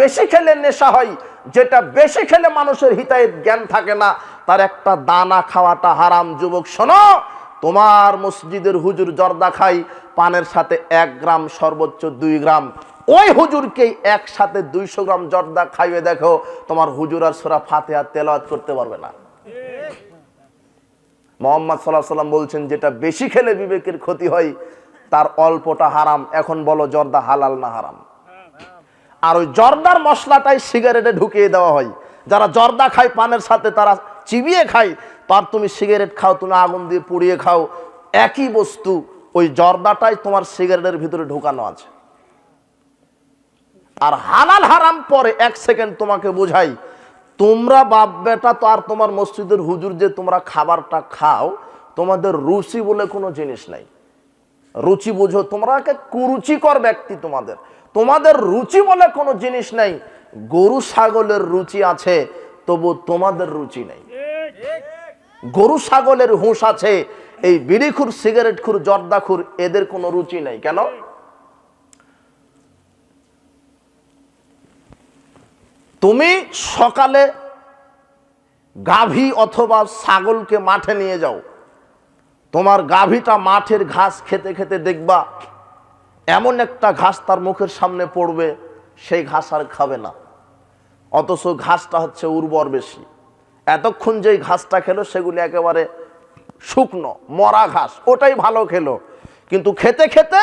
বেশি খেলে নেশা হয়, যেটা বেশি খেলে মানুষের হিতাহিত জ্ঞান থাকে না, তার একটা দানা খাওয়াটা হারাম। যুবক শোনো, তোমার মসজিদের হুজুর জর্দা খাই, পানের সাথে 1 গ্রাম সর্বোচ্চ 2 গ্রাম, ওই হুজুরকে একসাথে 200 গ্রাম জর্দা খাইয়ে দেখো, তোমার হুজুর আর সূরা ফাতিহা তেলাওয়াত করতে পারবে না। মুহাম্মদ সাল্লাল্লাহু আলাইহি ওয়াসাল্লাম বলছেন, যেটা বেশি খেলে বিবেকের ক্ষতি হয়, তার অল্পটা হারাম। এখন বলো, জর্দা হালাল না হারাম? আর ওই জর্দার মশলাটাই সিগারেটে ঢুকিয়ে দেওয়া হয়। যারা জর্দা খায় পানের সাথে, তারা চিবিয়ে খায়, তার তুমি সিগারেট খাও, তুমি আগুন দিয়ে পুড়িয়ে খাও, একই বস্তু, ওই জর্দাটাই তোমার সিগারেটের ভিতরে ঢুকানো আছে। আর হালাল হারাম পরে 1 সেকেন্ড তোমাকে বোঝাই। তোমরা বাপ বেটা তো আর তোমার মসজিদের হুজুর যে তোমরা খাবারটা খাও, তোমাদের রুচি বলে কোনো জিনিস নাই। রুচি বুঝো, তোমরা কুরুচিকর ব্যক্তি, তোমাদের রুচি বলে কোনো জিনিস নাই। গরু ছাগলের রুচি আছে, তবু তোমাদের রুচি নেই। গরু ছাগলের হুঁশ আছে, এই বিড়িখুর, সিগারেটখুর, জর্দাখুর, এদের কোনো রুচি নেই। কেন? তুমি সকালে গাভী অথবা ছাগলকে মাঠে নিয়ে যাও, তোমার গাভীটা মাঠের ঘাস খেতে খেতে দেখবা এমন একটা ঘাস তার মুখের সামনে পড়বে, সেই ঘাস আর খাবে না। অথচ ঘাসটা হচ্ছে উর্বর বেশি। এতক্ষণ যেই ঘাসটা খেলো সেগুলি একেবারে শুকনো মরা ঘাস, ওটাই ভালো খেলো। কিন্তু খেতে খেতে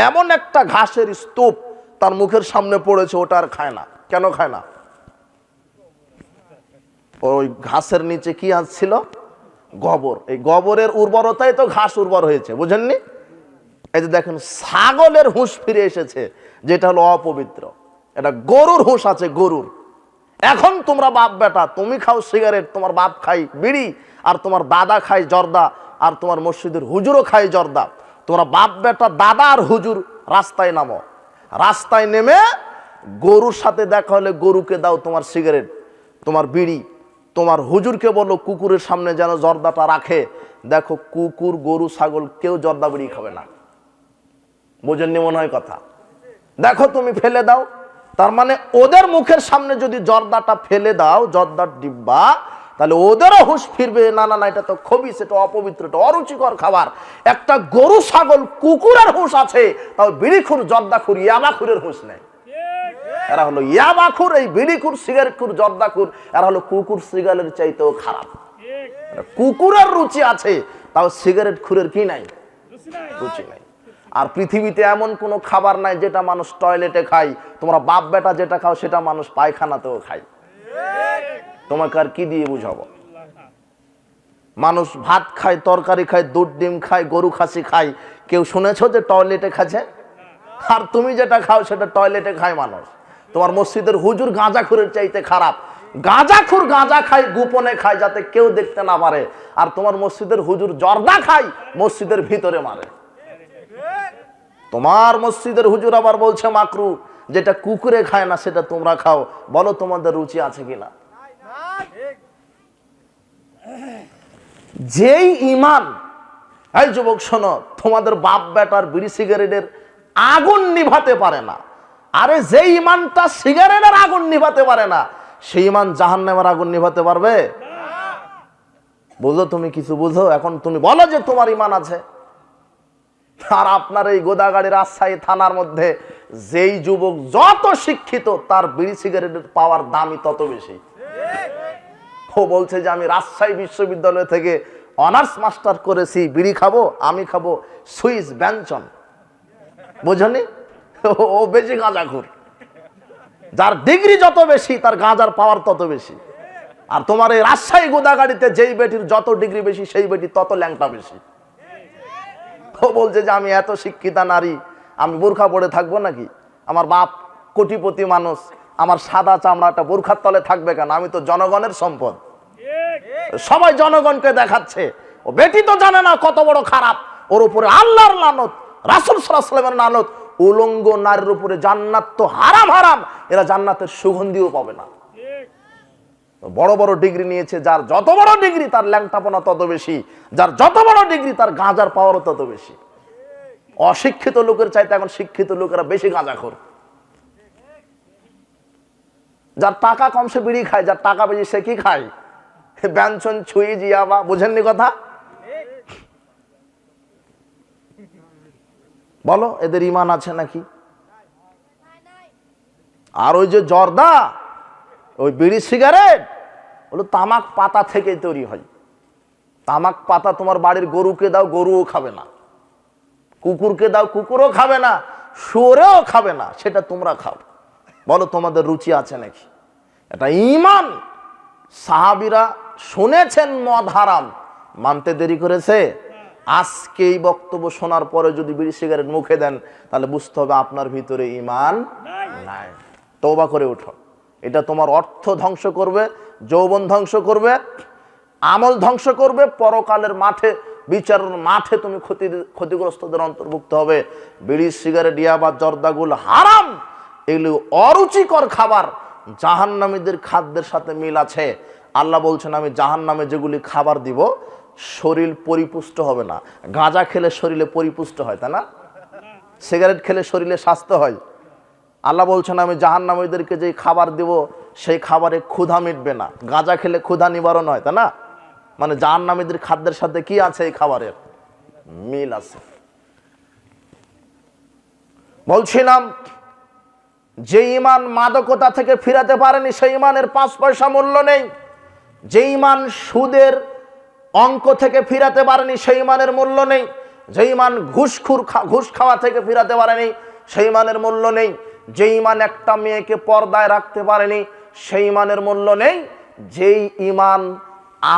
এমন একটা ঘাসের স্তূপ তার মুখের সামনে পড়েছে, ওটা আর খায় না। কেন খায় না? ওই ঘাসের নিচে কি ছিল? গোবর। এই গোবরের উর্বরতাই তো ঘাস উর্বর হয়েছে, বুঝেননি? এই যে দেখেন, ছাগলের হুঁশ ফিরে এসেছে, যেটা হলো অপবিত্র। এটা গরুর হুঁশ আছে, গরুর। এখন তোমরা বাপ বেটা, তুমি খাও সিগারেট, তোমার বাপ খাই বিড়ি, আর তোমার দাদা খাই জর্দা, আর তোমার মসজিদের হুজুরও খাই জর্দা। তোমরা বাপ বেটা, দাদা আর হুজুর রাস্তায় নামো। রাস্তায় নেমে গরুর সাথে দেখা হলে গরুকে দাও তোমার সিগারেট, তোমার বিড়ি। তোমার হুজুরকে বলো কুকুরের সামনে যেন জর্দাটা রাখে। দেখো, কুকুর, গরু, ছাগল কেউ জর্দা বিড়ি খাবে না। বোঝেননি মনে হয় কথা? দেখো, তুমি ফেলে দাও। তার মানে ওদের মুখের সামনে যদি জর্দাটা ফেলে দাও, জর্দার ডিব্বা, তাহলে ওদেরও হুঁশ ফিরবে, না না না, এটা তো খবিস, এটা অপবিত্র, এটা অরুচিকর খাবার। একটা গরু, ছাগল, কুকুরের হুঁশ আছে, তাও বিড়িখুর, জর্দাখুর, ইয়াবাখুরের হুঁশ নেই। এরা হলো ইয়াবাখুর, এই বিড়িখুর, সিগারেটখুর, জর্দাখুর, এরা হলো কুকুর সিগারেটের চাইতেও খারাপ। কুকুরের রুচি আছে, তাও সিগারেট খুরের কি নাই? রুচি নাই। আর পৃথিবীতে এমন কোনো খাবার নাই যেটা মানুষ টয়লেটে খায়। তোমরা বাপ বেটা যেটা খাও সেটা মানুষ পায়খানাতেও খায়। তোমাকে আর কি দিয়ে বুঝাবো? মানুষ ভাত খায়, তরকারি খায়, দুধ ডিম খায়, গরু খাসি খায়। কেউ শুনেছো যে টয়লেটে খাচ্ছে? আর তুমি যেটা খাও সেটা টয়লেটে খায় মানুষ। তোমার মসজিদের হুজুর গাঁজাখুরের চাইতে খারাপ। গাঁজাখুর গাঁজা খায়, গোপনে খায়, যাতে কেউ দেখতে না পারে। আর তোমার মসজিদের হুজুর জর্দা খায়, মসজিদের ভিতরে মারে। তোমার মসজিদের হুজুর আবার বলছে মাকরু, যেটা কুকুরে খায় না সেটা তোমরা খাও। বলো, তোমাদের রুচি আছে কিনা? যেই ইমান, এই যুবক শোনো, তোমাদের বাপ বেটার বিড়ি সিগারেটের আগুন নিভাতে পারে না, আরে যে ইমানটা সিগারেটের আগুন নিভাতে পারে না, সেই ইমান জাহান্নামের আগুন নিভাতে পারবে? বুঝো, তুমি কিছু বুঝো? এখন তুমি বলো যে তোমার ইমান আছে। আর আপনার এই গোদাগাড়ি রাজশাহী থানার মধ্যে যেই যুবক যত শিক্ষিত, তার বিড়ি সিগারেটের পাওয়ার দামই তত বেশি। ও বলছে যে আমি রাজশাহী বিশ্ববিদ্যালয় থেকে অনার্স মাস্টার করেছি, বিড়ি খাবো, আমি খাবো সুইস ব্যঞ্জন। বুঝনি? ও বেশি গাঁজাখুর। যার ডিগ্রি যত বেশি, তার গাঁজার পাওয়ার তত বেশি। আর তোমার এই রাজশাহী গোদাগাড়িতে যেই বেটির যত ডিগ্রি বেশি, সেই বেটি তত ল্যাংটা বেশি। ও বলছে যে আমি এত শিক্ষিতা নারী, আমি বোরখা পরে থাকবো নাকি? আমার বাপ কোটিপতি মানুষ, আমার সাদা চামড়াটা বোরখার তলে থাকবে কেন? আমি তো জনগণের সম্পদ। সবাই জনগণকে দেখাচ্ছে। ও বেটি তো জানে না কত বড় খারাপ। ওর উপরে আল্লাহর লানত, রাসূল সাল্লাল্লাহু আলাইহি ওয়াসাল্লামের লানত। উলঙ্গ নারীর উপরে জান্নাত তো হারাম হারাম, এরা জান্নাতের সুগন্ধিও পাবে না। বড় বড় ডিগ্রি নিয়েছে, যার যত বড় ডিগ্রি তার ল্যাংটাপনা তত বেশি, যার যত বড় ডিগ্রি তার গাঁজার পাওয়ারও তত বেশি। অশিক্ষিত লোকের চাইতে এখন শিক্ষিত লোকেরা বেশি গাঁজাখোর। যার টাকা কম সে বিড়ি খায়, যার টাকা বেশি সে কি খায়? ব্যঞ্জন, ছুঁই, জিয়াবা। বুঝেননি কথা? বলো এদের ইমান আছে নাকি? আর ওই যে জর্দা, ওই বিড়ি সিগারেট, ওগুলো তামাক পাতা থেকে তৈরি হয়। তামাক পাতা তোমার বাড়ির গরুকে দাও, গরুও খাবে না। কুকুরকে দাও, কুকুরও খাবে না। শুয়োরেও খাবে না। সেটা তোমরা খাও। বলো তোমাদের রুচি আছে নাকি? এটা ঈমান। সাহাবীরা শুনেছেন মদ হারাম, মানতে দেরি করেছে? আজকে এই বক্তব্য শোনার পরে যদি বিড়ি সিগারেট মুখে দেন, তাহলে বুঝতে হবে আপনার ভিতরে ঈমান নাই। তওবা করে উঠো। এটা তোমার অর্থ ধ্বংস করবে, যৌবন ধ্বংস করবে, আমল ধ্বংস করবে। পরকালের মাঠে, বিচারের মাঠে তুমি ক্ষতিগ্রস্তদের অন্তর্ভুক্ত হবে। বিড়ি সিগারেট, ইয়াবা, জর্দাগুল হারাম। এগুলো অরুচিকর খাবার। জাহান্নামীদের খাদ্যের সাথে মিল আছে। আল্লাহ বলছেন আমি জাহান্নামে যেগুলি খাবার দিব, শরীর পরিপুষ্ট হবে না। গাঁজা খেলে শরীরে পরিপুষ্ট হয়, তাই না? সিগারেট খেলে শরীরে স্বাস্থ্য হয়। আল্লাহ বলছেন আমি জাহান্নামীদেরকে যে খাবার দিব, সেই খাবারে ক্ষুধা মিটবে না। গাঁজা খেলে ক্ষুধা নিবারণ হয়, তাই না? মানে জাহান্নামীদের খাদ্যের সাথে কি আছে? এই খাবারের মিল আছে। বলছিলাম যে ঈমান মাদকতা থেকে ফিরাতে পারেনি, সেই ঈমানের 5 পয়সা মূল্য নেই। যে ঈমান সুদের অঙ্ক থেকে ফিরাতে পারেনি, সেই ঈমানের মূল্য নেই। যে ঈমান ঘুষ খাওয়া থেকে ফিরাতে পারেনি, সেই ঈমানের মূল্য নেই। যে ঈমান একটা মেয়েকে পর্দায় রাখতে পারেনি, সেই ঈমানের মূল্য নেই। যেই ঈমান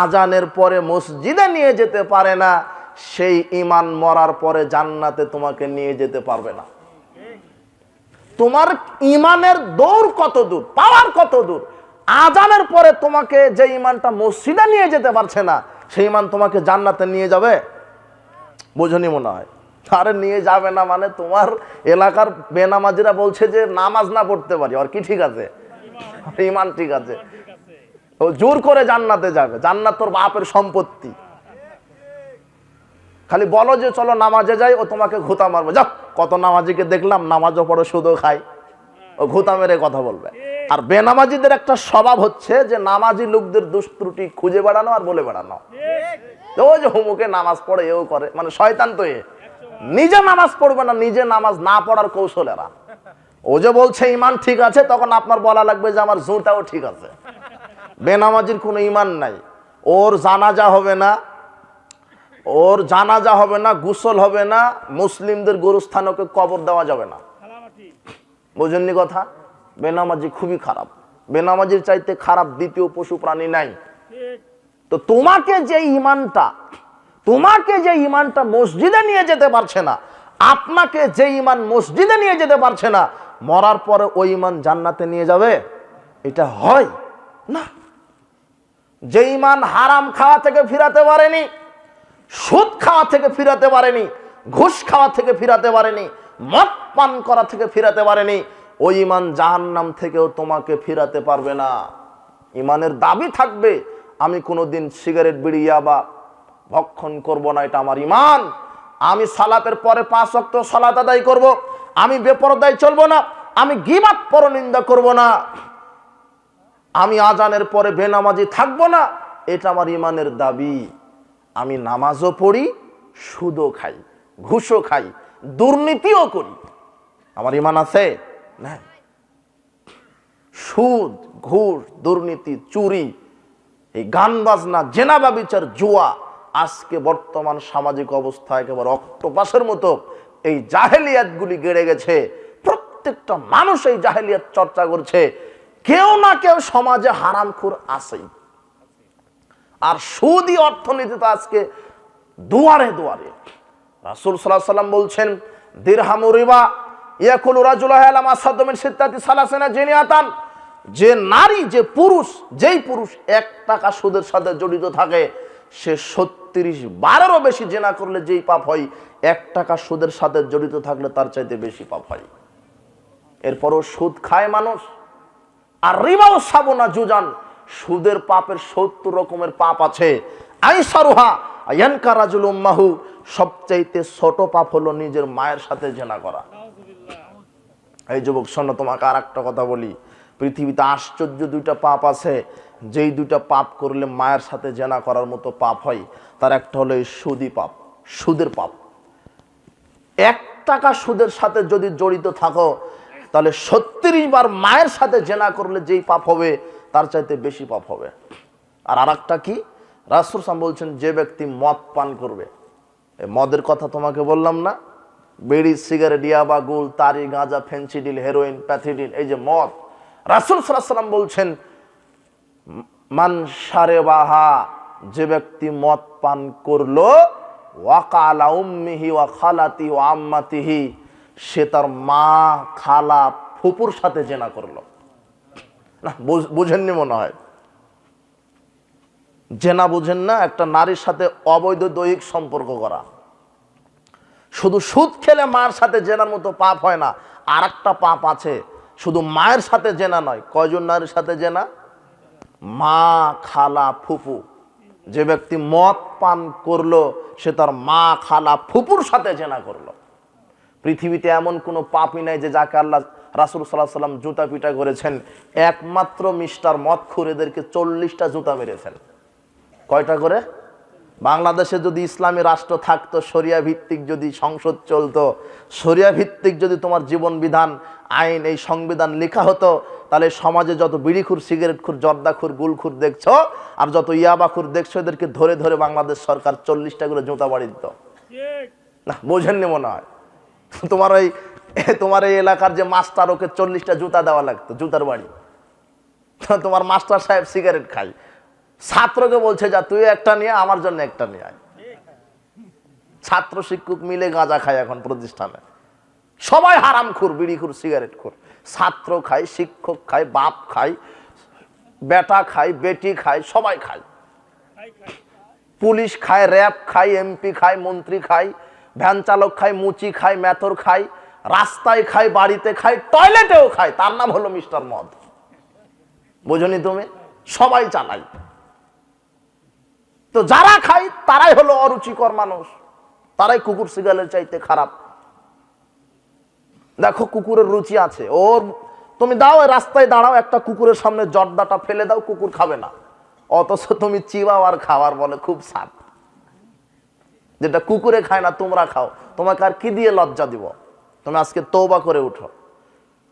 আজানের পরে মসজিদে নিয়ে যেতে পারে না, সেই ঈমান মরার পরে জান্নাতে তোমাকে নিয়ে যেতে পারবে না। তোমার ঈমানের দৌড় কত দূর, পাওয়ার কত দূর। আজানের পরে তোমাকে যে ঈমানটা মসজিদে নিয়ে যেতে পারছে না, সেই ঈমান তোমাকে জান্নাতে নিয়ে যাবে? বোঝনি মনে হয়। আরে নিয়ে যাবে না মানে তোমার এলাকার বেনামাজিরা বলছে যে নামাজ না পড়তে পারি, আর কি ঠিক আছে? ঈমান ঠিক আছে। ও জোর করে জান্নাতে যাবে। জান্নাত তোর বাপের সম্পত্তি। খালি বলো যে চলো নামাজে যাই, ও তোমাকে ঘুতা মারবে। যাও, কত নামাজিকে দেখলাম নামাজও পড়ে সুদও খায়, ও ঘুতা মেরে কথা বলবে। আর বেনামাজিদের একটা স্বভাব হচ্ছে যে নামাজি লোকদের দোষ ত্রুটি খুঁজে বেড়ানো আর বলে বেড়ানো। ও যে হুমুকে নামাজ পড়ে, এও করে, মানে শয়তান তো। এ নিজে নামাজ পড়বে না, নিজে নামাজ না পড়ার কৌশলেরা। ও যে বলছে ঈমান ঠিক আছে, তখন আপনার বলা লাগবে যে আমার জুতাও ঠিক আছে। বেনামাজির কোনো ঈমান নাই। ওর জানাজা হবে না, ওর জানাজা হবে না, গোসল হবে না, মুসলিমদের গোরস্থানকে কবর দেওয়া যাবে না। বুঝেননি কথা? বেনামাজি খুবই খারাপ। বেনামাজির চাইতে খারাপ দ্বিতীয় পশু প্রাণী নাই। তো তোমাকে যে ঈমানটা মসজিদে নিয়ে যেতে পারছে না, আপনাকে যে ঈমান মসজিদে নিয়ে যেতে পারছে না, মরার পরে ওই ঈমান জান্নাতে নিয়ে যাবে? এটা হয় না। যে ঈমান হারাম খাওয়া থেকে ফিরাতে পারেনি, সুদ খাওয়া থেকে ফিরাতে পারেনি, ঘুষ খাওয়া থেকে ফিরাতে পারেনি, মদ পান করা থেকে ফিরাতে পারেনি, ওই ঈমান জাহান্নাম থেকেও তোমাকে ফিরাতে পারবে না। ঈমানের দাবি থাকবে আমি কোনোদিন সিগারেট, বিড়ি, ইয়াবা ভক্ষণ করব না, এটা আমার ঈমান। আমি সালাতের পরে 5 ওয়াক্ত সালাত আদায় করব, আমি বেপরদায় চলবো না, আমি গীবাত পরনিন্দা করব না, আমি আজানের পরে বেনামাজি থাকবো না, এটা আমার ঈমানের দাবি। আমি নামাজও পড়ি, সুদও খাই, ঘুষও খাই, দুর্নীতিও করি, আমার ঈমান আছে না? সুদ, ঘুষ, দুর্নীতি, চুরি, এই গান বাজনা, জেনা ব্যভিচার, জুয়া, আজকে বর্তমান সামাজিক অবস্থা একেবারে অক্টোপাসের মতো এই জাহেলিয়াতগুলি গেড়ে গেছে। প্রত্যেকটা মানুষ এই জাহেলিয়াত চর্চা করছে। কেউ না কেউ সমাজে হারামখোর আছেই। আর সুদী অর্থনীতি তো আজকে দুয়ারে দুয়ারে। রাসূল সাল্লাল্লাহু আলাইহি ওয়াসাল্লাম বলছেন দিরহামু রিবা ইয়াকুলু রাজুলু আলা মাসাদ মিন সিত্তাতি সালাসিনা জিনিয়াতান। যে নারী, যে পুরুষ, যেই পুরুষ 1 টাকা সুদের সাথে জড়িত থাকে, সে 36 বারেরও বেশি জেনা করলে যেই পাপ হয়, 1 টাকা সুদের সাথে জড়িত থাকলে তার চাইতে বেশি পাপ হয়। এরপরও সুদ খায় মানুষ। আর রিবাও সাবুনা জুজান, সুদের পাপের 70 রকমের পাপ আছে। আইসারুহা আয়ানকা রাজুল উম্মাহু, সবচাইতে ছোট পাপ হলো নিজের মায়ের সাথে জেনা করা। এই যুবক শোনো, তোমাকে আর একটা কথা বলি, পৃথিবীতে আশ্চর্য দুইটা পাপ আছে, যেই দুইটা পাপ করলে মায়ের সাথে জেনা করার মতো পাপ হয়। তার একটা হলো এই সুদি পাপ, সুদের পাপ। 1 টাকা সুদের সাথে যদি জড়িত থাকো তাহলে 36 বার মায়ের সাথে জেনা করলে যেই পাপ হবে তার চাইতে বেশি পাপ হবে। আর আরেকটা কি, রাসূল সাল্লাল্লাহু আলাইহি ওয়াসাল্লাম বলছেন, যে ব্যক্তি মদ পান করবে, এই মদের কথা তোমাকে বললাম না, বিড়ি, সিগারেট, ইয়াবা, গুল, তারি, গাঁজা, ফেন্সিডিল, হেরোইন, প্যাথিডিল, এই যে মদ, রাসূল সাল্লাল্লাহু আলাইহি ওয়াসাল্লাম বলছেন, মান শারেবাহা, যে ব্যক্তি মদ পান করলো, ওয়াকা আলা উম্মিহি ওয়া খালাতি ওয়া আম্মাতিহি, সে তার মা, খালা, ফুপুর সাথে জেনা করলো। না বুঝেননি মনে হয়, জেনা বুঝেন না? একটা নারীর সাথে অবৈধ দৈহিক সম্পর্ক করা। শুধু সুদ খেলে মায়ের সাথে জেনার মতো পাপ হয় না, আর একটা পাপ আছে, শুধু মায়ের সাথে জেনা নয়। কয়জন নারীর সাথে জেনা? মা, খালা, ফুপু। যে ব্যক্তি মদ পান করলো সে তার মা, খালা, ফুপুর সাথে জেনা করলো। পৃথিবীতে এমন কোনো পাপই নাই যে যাকে আল্লাহ, রাসূল সাল্লাল্লাহু আলাইহি ওয়াসাল্লাম জুতা পিটা করেছেন। একমাত্র মিস্টার মদখোর এদেরকে 40টা জুতা মেরেছেন। কয়টা করে? বাংলাদেশে যদি ইসলামী রাষ্ট্র থাকতো, শরিয়া ভিত্তিক যদি সংসদ চলতো, শরিয়া ভিত্তিক যদি তোমার জীবন বিধান, আইন, এই সংবিধান লেখা হতো, তাহলে সমাজে যত বিড়িখুর, সিগারেটখুর, জর্দাখুর, গুলখুর দেখছো আর যত ইয়াবাখুর দেখছো, এদেরকে ধরে ধরে বাংলাদেশ সরকার 40টা করে জুতা বাড়ি দিত। না বোঝেননি মনে হয়। তোমার এই এলাকার যে মাস্টার, ওকে 40টা জুতা দেওয়া লাগতো, জুতার বাড়ি। তোমার মাস্টার সাহেব সিগারেট খায়, ছাত্রকে বলছে, যা তুই একটা নিয়ে, আমার জন্য একটা নিয়ে আয়। ছাত্র শিক্ষক মিলে গাঁজা খায় এখন প্রতিষ্ঠানে। সবাই হারামখোর, বিড়িখোর, সিগারেটখোর। ছাত্র খায়, শিক্ষক খায়, বাপ খায়, বেটা খায়, বেটি খায়, সবাই খায়। পুলিশ খায়, র্যাব খায়, এমপি খায়, মন্ত্রী খায়, ভ্যান চালক খায়, মুচি খায়, মেথর খায়, রাস্তায় খায়, বাড়িতে খায়, টয়লেটেও খায়। তার নাম হলো মিস্টার মদ। বোঝনি তুমি? সবাই চালায়। তো যারা খায় তারাই হলো অরুচিকর মানুষ, তারাই কুকুর সিগারের চাইতে খারাপ। দেখো কুকুরের রুচি আছে, ওর তুমি দাও, রাস্তায় দাঁড়াও, একটা কুকুরের সামনে জর্দাটা ফেলে দাও, কুকুর খাবে না। অথচ তুমি চিবাও আর খাওয়ার বলে খুব স্বাদ। যেটা কুকুরে খায় না তোমরা খাও, তোমাকে আর কি দিয়ে লজ্জা দিব? তুমি আজকে তওবা করে উঠো।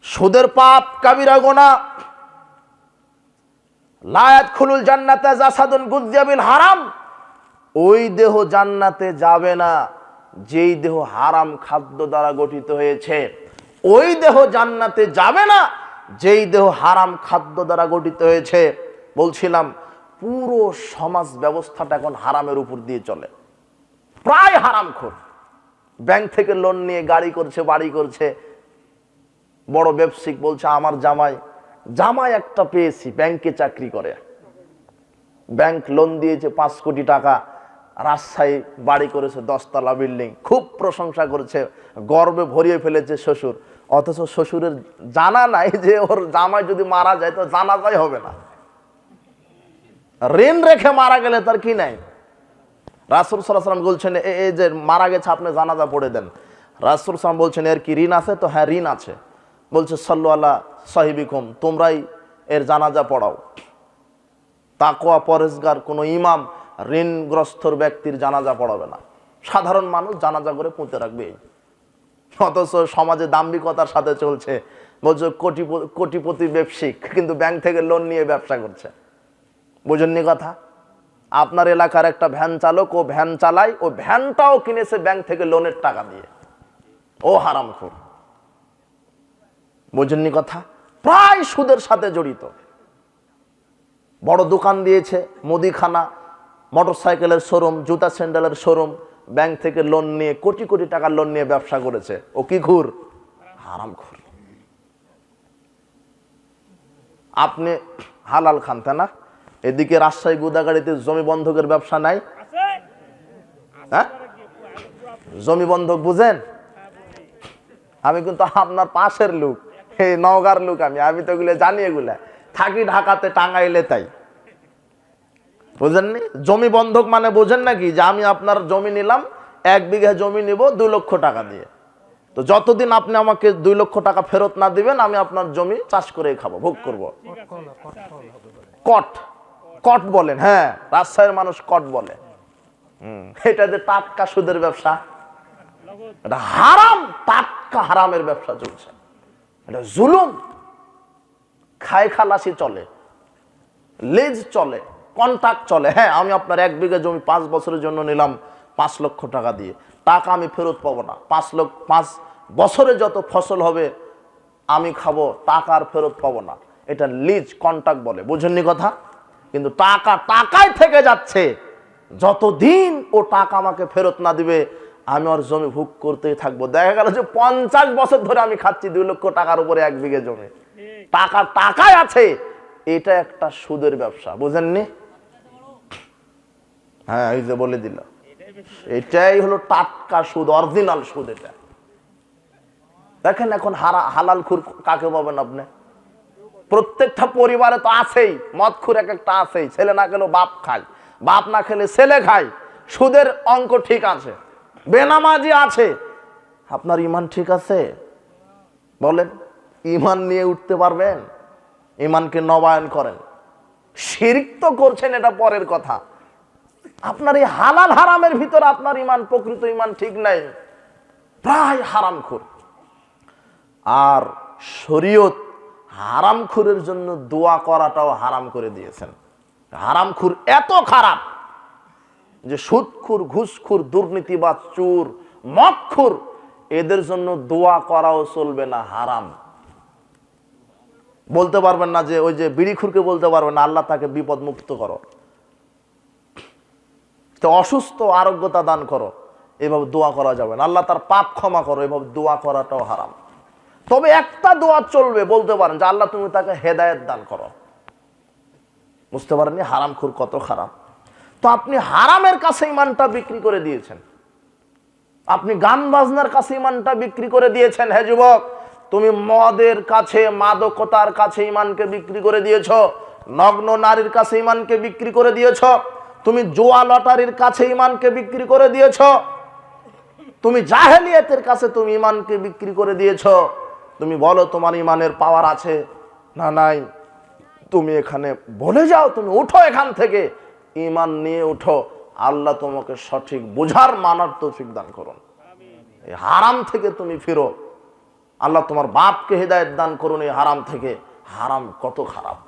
সুদের পাপ কাবিরা গুনাহ। লা ইয়াদখুলুল জান্নাতা জাসাদুন গুযযিয়া বিল হারাম। ওই দেহ জান্নাতে যাবে না যেই দেহ হারাম খাদ্য দ্বারা গঠিত হয়েছে। ওই দেহ জান্নাতে যাবে না যেই দেহ হারাম খাদ্য দ্বারা গঠিত হয়েছে। বলছিলাম পুরো সমাজ ব্যবস্থাটা এখন হারামের উপর দিয়ে চলে, প্রায় হারামখোর। ব্যাংক থেকে লোন নিয়ে গাড়ি করছে, বাড়ি করছে। বড় ব্যবসায়িক বলছে, আমার জামাই একটা পেয়েছি, ব্যাংকে চাকরি করে, ব্যাংক লোন দিয়েছে 5 কোটি টাকা, রাজশাহী বাড়ি করেছে, 10 তলা বিল্ডিং, খুব প্রশংসা করেছে, গর্বে ভরিয়ে ফেলেছে শ্বশুর। অথচ শ্বশুরের জানা নাই যে ওর জামাই যদি মারা যায় তো জানাজাই হবে না। ঋণ রেখে মারা গেলে তার কি নাই? রাসূল সাল্লাল্লাহু আলাইহি ওয়াসাল্লাম বলছেন, এই যে মারা গেছে আপনি জানাজা পড়ে দেন। রাসূল সাল্লাল্লাহু আলাইহি ওয়াসাল্লাম বলছেন, এর কি ঋণ আছে? তো হ্যাঁ ঋণ আছে। বলছে, সাল্লু আলা সাহিবিকুম, তোমরাই এর জানাজা পড়াও। তাকওয়া পরেজগার কোন ইমাম ঋণগ্রস্তর ব্যক্তির জানাজা পড়াবে না। সাধারণ মানুষ জানাজা করে পুঁতে রাখবে। অথচ সমাজে দাম্ভিকতার সাথে চলছে। বলছে কোটিপতি ব্যবসায়িক, কিন্তু ব্যাংক থেকে লোন নিয়ে ব্যবসা করছে। বুঝেননি কথা? আপনার এলাকার একটা ভ্যান চালক, ও ভ্যান চালায়, ও ভ্যানটাও কিনেছে ব্যাংক থেকে লোনের টাকা দিয়ে। ও হারামখোর। বুঝেননি কথা? প্রায় সুদের সাথে জড়িত। বড় দোকান দিয়েছে, মুদিখানা, মোটরসাইকেলের শোরুম, জুতা স্যান্ডেলের শোরুম, ব্যাংক থেকে লোন নিয়ে কোটি কোটি টাকার লোন নিয়ে ব্যবসা করেছে। ও কি ঘুর? হারামখোর। আপনি হালাল খান, তাই না? এদিকে রাজশাহী গুদাগাড়িতে জমি বন্ধকের ব্যবসা নাই? হ্যাঁ, জমি বন্ধক বুঝেন? আমি কিন্তু আপনার পাশের লোক, এই নওগাঁর লোক। আমি তো এগুলো জানি, এগুলা থাকি ঢাকাতে, টাঙ্গাইলে। তাই বুঝেননি? জমি বন্ধক মানে বোঝেন নাকি? যে আমি আপনার জমি নিলাম, 1 বিঘা জমি নিব 2 লক্ষ টাকা দিয়ে। তো যতদিন আপনি আমাকে 2 লক্ষ টাকা ফেরত না দিবেন, আমি আপনার জমি চাষ করে খাবো, ভোগ করব। কট, কট বলেন, হ্যাঁ রাজশাহীর মানুষ কট বলে। এটা যে টাটকা সুদের ব্যবসা, এটা হারাম, টাটকা হারামের ব্যবসা চলছে। এটা জুলুম। খায় খালাসি চলে, লেজ চলে, কন্ট্রাক্ট চলে। হ্যাঁ, আমি আপনার 1 বিঘা জমি 5 বছরের জন্য নিলাম 5 লক্ষ টাকা দিয়ে, টাকা আমি ফেরত পাবো না। 5 বছরে যত ফসল হবে আমি খাবো, টাকা আর ফেরত পাবো না। এটা লিজ কন্ট্রাক্ট বলে, বুঝেননি কথা? কিন্তু টাকা টাকায় থেকে যাচ্ছে। যতদিন ও টাকা আমাকে ফেরত না দিবে, আমি ওর জমি ভোগ করতেই থাকবো। দেখা গেল যে 50 বছর ধরে আমি খাচ্ছি 2 লক্ষ টাকার উপরে 1 বিঘা জমি, টাকা টাকায় আছে। এটা একটা সুদের ব্যবসা, বুঝেননি? হ্যাঁ, এই যে বলে দিল, এটাই হলো টাটকা সুদ, অরিজিনাল সুদ। এটা দেখেন এখন হালাল খুর কাকে পাবেন আপনি? প্রত্যেকটা পরিবারে তো আছেই মদ খুর, এক একটা আছেই। ছেলে না খেলেও বাপ খায়, বাপ না খেলে ছেলে খায়। সুদের অঙ্ক ঠিক আছে, বেনামাজি আছে। আপনার ইমান ঠিক আছে? বলেন, ইমান নিয়ে উঠতে পারবেন? ইমানকে নবায়ন করেন। শিরক তো করছেন, এটা পরের কথা। আপনার এই হালাল হারামের ভিতরে আপনার ইমান, প্রকৃত ইমান ঠিক নাই, প্রায় হারামখোর। আর শরীয়ত হারামখোরের জন্য দোয়া করাটাও হারাম করে দিয়েছেন। হারামখোর এত খারাপ যে সুদখোর, ঘুষখোর, দুর্নীতিবাজ, চোর, মদখোর, এদের জন্য দোয়া করাও চলবে না, হারাম। বলতে পারবেন না যে ওই যে বিড়িখুরকে বলতে পারবেন না আল্লাহ তাকে বিপদ মুক্ত করো, তো অসুস্থ আরোগ্যতা দান করো, এভাবে দোয়া করা যাবে না। আল্লাহ তার পাপ ক্ষমা করো, এভাবে দোয়া করাটাও হারাম। তবে একটা দোয়া চলবে, বলতে পারেন যে আল্লাহ তুমি তাকে হেদায়েত দান করো। বুঝতে পারেননি হারামখোর কত খারাপ? তো আপনি হারামের কাছে ইমানটা বিক্রি করে দিয়েছেন, আপনি গান বাজনার কাছে ইমানটা বিক্রি করে দিয়েছেন। হে যুবক, তুমি মদের কাছে, মাদকতার কাছে ইমানকে বিক্রি করে দিয়েছ, নগ্ন নারীর কাছে ইমানকে বিক্রি করে দিয়েছ, তুমি জুয়া লটারির কাছে ইমানকে বিক্রি করে দিয়েছ, তুমি জাহেলিয়াতের কাছে তুমি ইমানকে বিক্রি করে দিয়েছ। তুমি বলো তোমার ইমানের পাওয়ার আছে না নাই, তুমি এখানে বলে যাও, তুমি উঠো এখান থেকে, ইমান নিয়ে উঠো। আল্লাহ তোমাকে সঠিক বোঝার, মানার তৌফিক দান করুন। এই হারাম থেকে তুমি ফিরো, আল্লাহ তোমার বাপকে হেদায়েত দান করুন এই হারাম থেকে। হারাম কত খারাপ।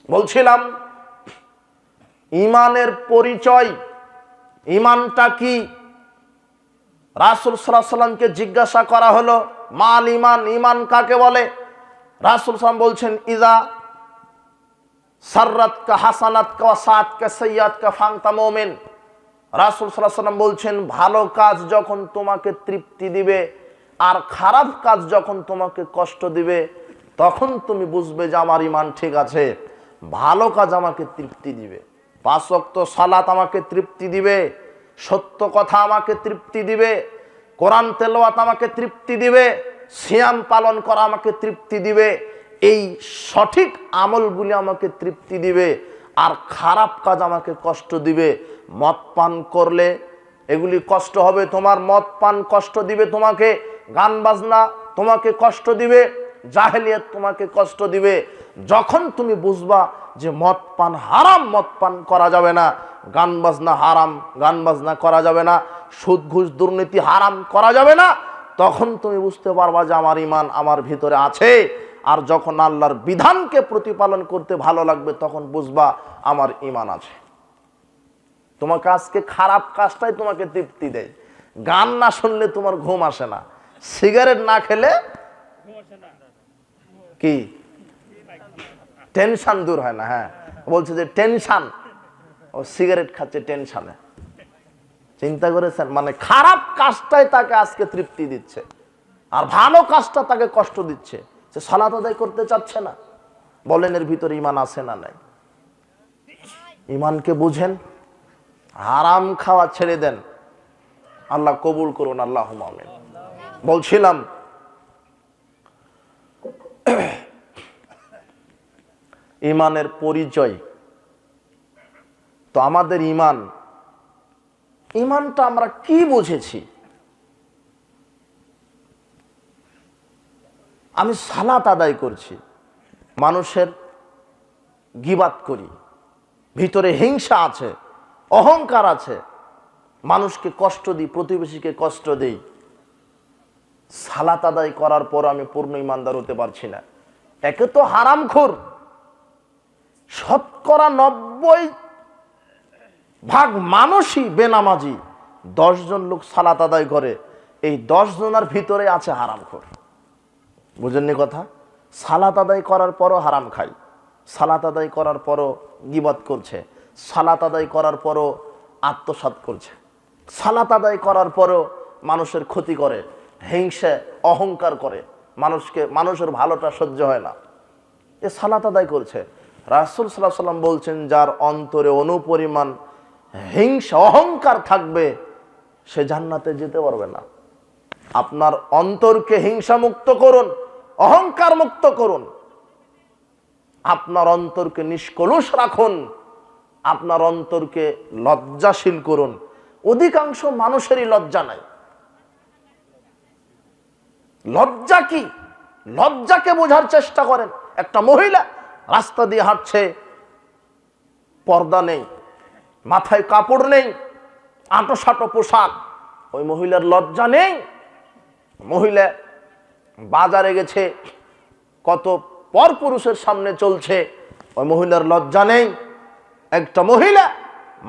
বলছিলাম ইমানের পরিচয়, ইমানটা কি? রাসূল সাল্লাল্লাহু আলাইহি সাল্লামকে জিজ্ঞাসা করা হলো, মাল ইমান, ইমান কাকে বলে? রাসূল সাল্লাল্লাহু বলছেন, ইজা সাররাতকা হাসানাতকা ওয়া সাআতকা সাইয়্যাতকা ফানতা মুমিন। রাসূল সাল্লাল্লাহু আলাইহি সাল্লাম বলছেন, ভালো কাজ যখন তোমাকে তৃপ্তি দিবে আর খারাপ কাজ যখন তোমাকে কষ্ট দিবে, তখন তুমি বুঝবে যে আমার ইমান ঠিক আছে। ভালো কাজ আমাকে তৃপ্তি দিবে, 5 ওয়াক্ত সালাত আমাকে তৃপ্তি দিবে, সত্য কথা আমাকে তৃপ্তি দিবে, কোরআন তেলাওয়াত আমাকে তৃপ্তি দিবে, সিয়াম পালন করা আমাকে তৃপ্তি দিবে, এই সঠিক আমলগুলি আমাকে তৃপ্তি দিবে। আর খারাপ কাজ আমাকে কষ্ট দিবে। মদ পান করলে এগুলি কষ্ট হবে তোমার, মদ পান কষ্ট দিবে তোমাকে, গান বাজনা তোমাকে কষ্ট দিবে, জাহেলিয়াত তোমাকে কষ্ট দিবে। যখন তুমি বুঝবা যে মদ পান হারাম, মদ পান করা যাবে না, গান বাজনা হারাম, গান বাজনা করা যাবে না, সুদ ঘুষ দুর্নীতি হারাম, করা যাবে না, তখন তুমি বুঝতে পারবা যে আমার ইমান আমার ভিতরে আছে। আর যখন আল্লাহর বিধানকে প্রতিপালন করতে ভালো লাগবে, তখন বুঝবা আমার ইমান আছে। তোমাকে আজকে খারাপ কাজটাই তোমাকে তৃপ্তি দেয়। গান না শুনলে তোমার ঘুম আসে না, সিগারেট না খেলে কি টেনশন দূর হয় না। হ্যাঁ, বলছে যে টেনশন, ও সিগারেট খাচ্ছে টেনশনে। চিন্তা করেছেন? মানে খারাপ কাজটাই তাকে আজকে তৃপ্তি দিচ্ছে, আর ভালো কাজটা তাকে কষ্ট দিচ্ছে। সে সালাত আদায় করতে চাচ্ছে না। বলেন এর ভিতরে ইমান আছে না নাই? ইমানকে বুঝেন, হারাম খাওয়া ছেড়ে দেন, আল্লাহ কবুল করুন, আল্লাহুম্মা আমিন। বলছিলাম ইমানের পরিচয়। তো আমাদের ইমানটা আমরা কি বুঝেছি? আমি সালাত আদায় করছি, মানুষের গীবাত করি, ভিতরে হিংসা আছে, অহংকার আছে, মানুষকে কষ্ট দিই, প্রতিবেশীকে কষ্ট দিই, সালাত আদায় করার পর আমি পূর্ণ ইমানদার হতে পারছি না। একে তো হারামখোর, শতকরা 90% মানুষই বেনামাজি, 10 জন লোক সালাত আদায় করে, এই 10 জনের ভিতরে আছে হারামখোর। বুঝেননি কথা? সালাত আদায় করার পরও হারাম খায়, সালাত আদায় করার পরও গীবত করছে, সালাত আদায় করার পরও আত্মসাৎ করছে, সালাত আদায় করার পরও মানুষের ক্ষতি করে, হিংসা অহংকার করে, মানুষের ভালোটা সহ্য হয় না, এ সালাত আদায় করছে। রাসূল সাল্লাল্লাহু আলাইহি ওয়াসাল্লাম বলছেন, যার অন্তরে অনুপরিমাণ হিংসা অহংকার থাকবে সে জান্নাতে যেতে পারবে না। আপনার অন্তরকে হিংসা মুক্ত করুন, অহংকার মুক্ত করুন, আপনার অন্তরকে নিষ্কলুষ রাখুন, আপনার অন্তরকে লজ্জাশীল করুন। অধিকাংশ মানুষেরই লজ্জা নাই। লজ্জা কি? লজ্জাকে বোঝার চেষ্টা করেন। একটা মহিলা রাস্তা দিয়ে হাঁটছে, পর্দা নেই, মাথায় কাপড় নেই, আঁটো পোশাক, ওই মহিলার লজ্জা নেই? মহিলা বাজারে গেছে, কত পরপুরুষের সামনে চলছে, ওই মহিলার লজ্জা নেই? একটা মহিলা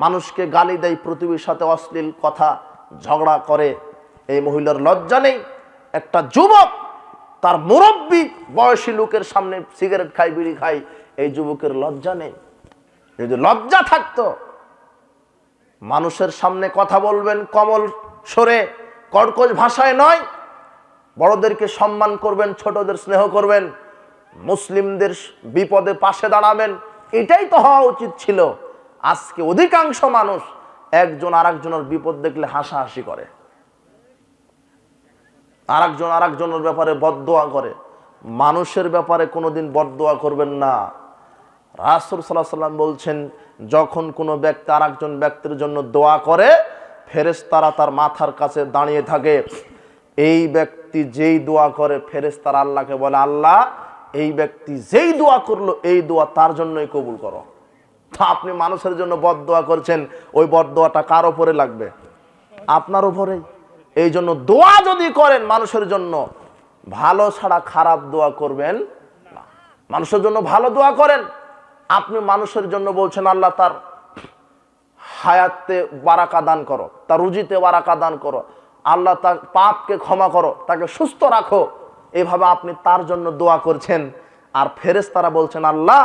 মানুষকে গালি দেয়, প্রতিবেশীর সাথে অশ্লীল কথা ঝগড়া করে, এই মহিলার লজ্জা নেই? একটা যুবক তার মুরব্বী বয়সী লোকের সামনে সিগারেট খায়, বিড়ি খায়, এই যুবকের লজ্জা নেই? যদি লজ্জা থাকতো, মানুষের সামনে কথা বলবেন কমল স্বরে, কর্কশ ভাষায় নয়, বড়দেরকে সম্মান করবেন, ছোটদের স্নেহ করবেন, মুসলিমদের বিপদে পাশে দাঁড়াবেন, এটাই তো হওয়া উচিত ছিল। আজকে অধিকাংশ মানুষ একজন আরেকজনের বিপদ দেখলে হাসাহাসি করে, আরেকজনের ব্যাপারে বদদোয়া করে। মানুষের ব্যাপারে কোনোদিন বদদোয়া করবেন না। রাসূল সাল্লাল্লাহু আলাইহি ওয়াসাল্লাম বলছেন, যখন কোনো ব্যক্তি আরেকজন ব্যক্তির জন্য দোয়া করে, ফেরেশতারা তার মাথার কাছে দাঁড়িয়ে থাকে। এই ব্যক্তি যেই দোয়া করে, ফেরেশতারা আল্লাহকে বলে, আল্লাহ এই ব্যক্তি যেই দোয়া করলো, এই দোয়া তার জন্যই কবুল করো। তা আপনি মানুষের জন্য বদদোয়া করছেন, ওই বদদোয়াটা কার উপরে লাগবে? আপনার উপরেই। এই জন্য দোয়া যদি করেন মানুষের জন্য, ভালো ছাড়া খারাপ দোয়া করবেন না। মানুষের জন্য ভালো দোয়া করেন। আপনি মানুষের জন্য বলছেন, আল্লাহ তার হায়াতে বারাকা দান করো, তার রুজিতে বারাকা দান করো, আল্লাহ তার পাপকে ক্ষমা করো, তাকে সুস্থ রাখো, এভাবে আপনি তার জন্য দোয়া করছেন। আর ফেরেশতারা বলছেন, আল্লাহ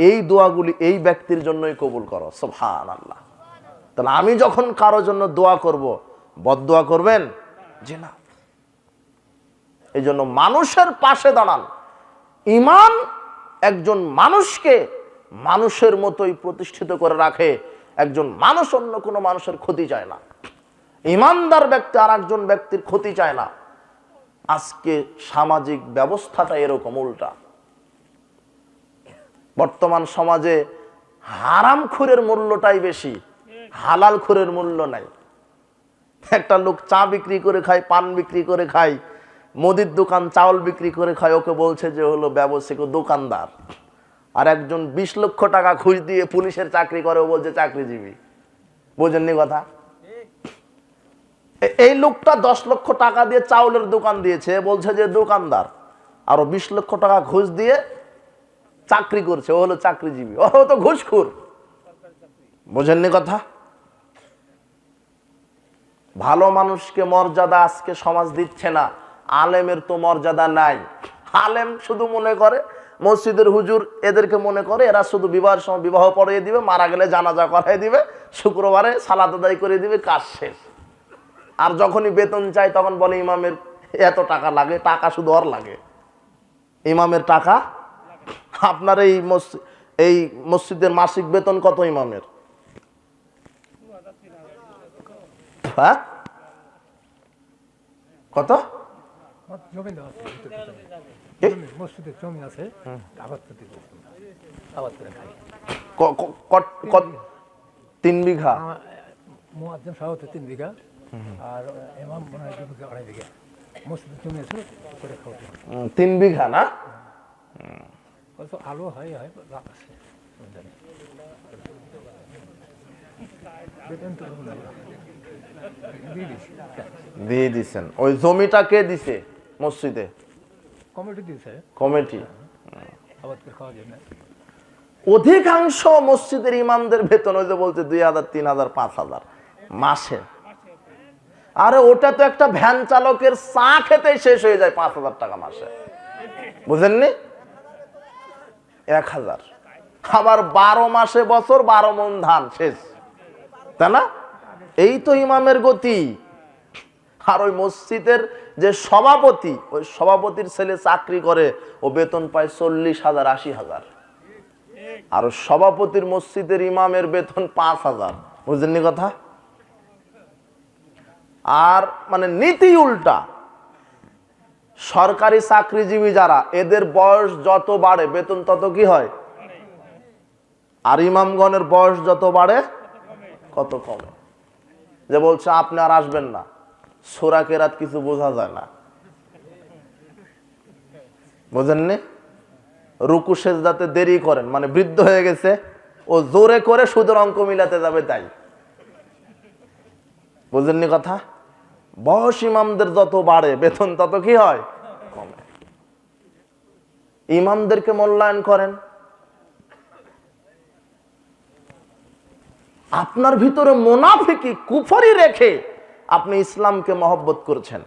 এই দোয়াগুলি এই ব্যক্তির জন্যই কবুল করো। সুবহানাল্লাহ। তাহলে আমি যখন কারোর জন্য দোয়া করব, বদদোয়া করবেন যে না। এই জন্য মানুষের পাশে দাঁড়ান। ঈমান একজন মানুষকে মানুষের মতোই প্রতিষ্ঠিত করে রাখে। একজন মানুষ অন্য কোনো মানুষের ক্ষতি চায় না। ঈমানদার ব্যক্তি আর একজন ব্যক্তির ক্ষতি চায় না। আজকে সামাজিক ব্যবস্থাটা এরকম উল্টা। বর্তমান সমাজে হারামখোরের মূল্যটাই বেশি, হালালখোরের মূল্য নাই। একটা লোক চা বিক্রি করে খায়, পান বিক্রি করে খায়, মুদির দোকান চাউল বিক্রি করে খায়, ওকে বলছে যে হলো ব্যবসায়িক দোকানদার। আর একজন 20 লক্ষ টাকা ঘুষ দিয়ে পুলিশের চাকরি করে, ও বলছে চাকরিজীবী। বোঝেননি কথা? এই লোকটা 10 লক্ষ টাকা দিয়ে চাউলের দোকান দিয়েছে, বলছে যে দোকানদার, আর 20 লক্ষ টাকা ঘুষ দিয়ে চাকরি করছে, ও হলো চাকরিজীবী। ও তো ঘুষখোর। বোঝেননি কথা? ভালো মানুষকে মর্যাদা আজকে সমাজ দিচ্ছে না। আলেমের তো মর্যাদা নাই। আলেম শুধু মনে করে, মসজিদের হুজুর এদেরকে মনে করে এরা শুধু বিবাহের সময় বিবাহ পড়িয়ে দিবে, মারা গেলে জানাজা করাই দিবে, শুক্রবারে সালাত আদায় করে দিবে, কাজ শেষ। আর যখনই বেতন চাই তখন বলে ইমামের এত টাকা লাগে। টাকা শুধু ওর লাগে, ইমামের টাকা। আপনার এই মসজিদের মাসিক বেতন কত ইমামের? হ্যাঁ, কত? জমি আছে 3 বিঘা। মুয়াজ্জিম সাহেব 3 বিঘা, আর ইমাম মনে হয় 2 বিঘা, 2.5 বিঘা। 3 বিঘা না? আলো হয় দিয়ে দিচ্ছেন। ওই জমিটা কে দিছে মসজিদে? কমিটি দিয়েছে। কমিটি। আবাদ করে খাওয়া যায় না। অধিকাংশ মসজিদের ইমামদের বেতন ওই যে বলছে 2000, 3000, 5000 মাসে। আরে ওটা তো একটা ভ্যান চালকের চা খেতে শেষ হয়ে যায় 5000 টাকা মাসে, বুঝেননি? 1000। আবার 12 মাসে বছর 12 মণ ধান শেষ, তাই না? এই তো ইমামের গতি। আর ওই মসজিদের যে সভাপতি, ওই সভাপতির ছেলে চাকরি করে, ও বেতন পায় 40,000, 80,000। আর সভাপতির মসজিদের ইমামের বেতন 5000। বুঝলেননি কথা? আর মানে নীতি উল্টা। সরকারি চাকরিজীবী যারা, এদের বয়স যত বাড়ে বেতন তত কি হয়, আর ইমামগণের বয়স যত বাড়ে কত কমে। যে বলছে আপনি আর আসবেন না, সূরা কেরাত কিছু বোঝা যায় না, বুঝেননি? রুকু সেজদাতে দেরি করেন, মানে বৃদ্ধ হয়ে গেছে, ও জোরে করে সুদের অঙ্ক মিলাতে যাবে তাই। বুঝেননি কথা? বয়স ইমামদের যত বাড়ে বেতন তত কি হয়, কমে। ইমামদেরকে মূল্যায়ন করেন। আপনার ভিতরে মুনাফিকি কুফরি রেখে আপনি ইসলামকে মহব্বত করছেন,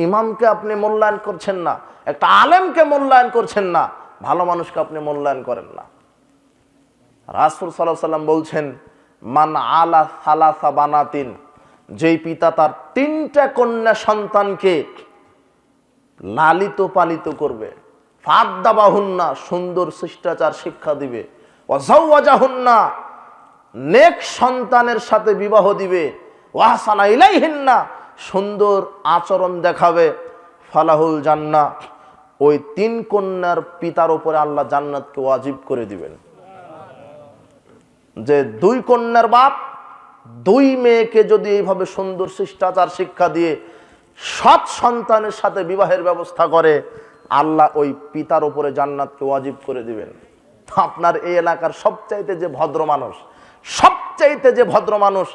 ইমামকে আপনি মূল্যায়ন করছেন না, একটা আলেমকে মূল্যায়ন করছেন না, ভালো মানুষকে আপনি মূল্যায়ন করেন না। রাসূল সাল্লাল্লাহু আলাইহি ওয়াসাল্লাম বলছেন, মান আলা সালাসা বানাতিন, যেই পিতা তার 3টা কন্যা সন্তানকে লালিত পালিত করবে, ফাদ্দাবাহুন্না, সুন্দর শিষ্টাচার শিক্ষা দিবে, ওয়াজাওয়াজাহুন্না, নেক সন্তানের সাথে বিবাহ দিবে, ওয়াহসানা ইলাইহিন্না, সুন্দর আচরণ দেখাবে, ফালাহুল জান্নাহ, ওই 3 কন্যার পিতার উপরে আল্লাহ জান্নাতকে ওয়াজিব করে দিবেন। যে 2 কন্যার বাপ 2 মেয়েকে যদি এইভাবে সুন্দর শিষ্টাচার শিক্ষা দিয়ে সৎ সন্তানের সাথে বিবাহের ব্যবস্থা করে, আল্লাহ ওই পিতার উপরে জান্নাতকে ওয়াজিব করে দিবেন। আপনার এই এলাকার সবচাইতে যে ভদ্র মানুষ, সবচাইতে যে ভদ্র মানুষ,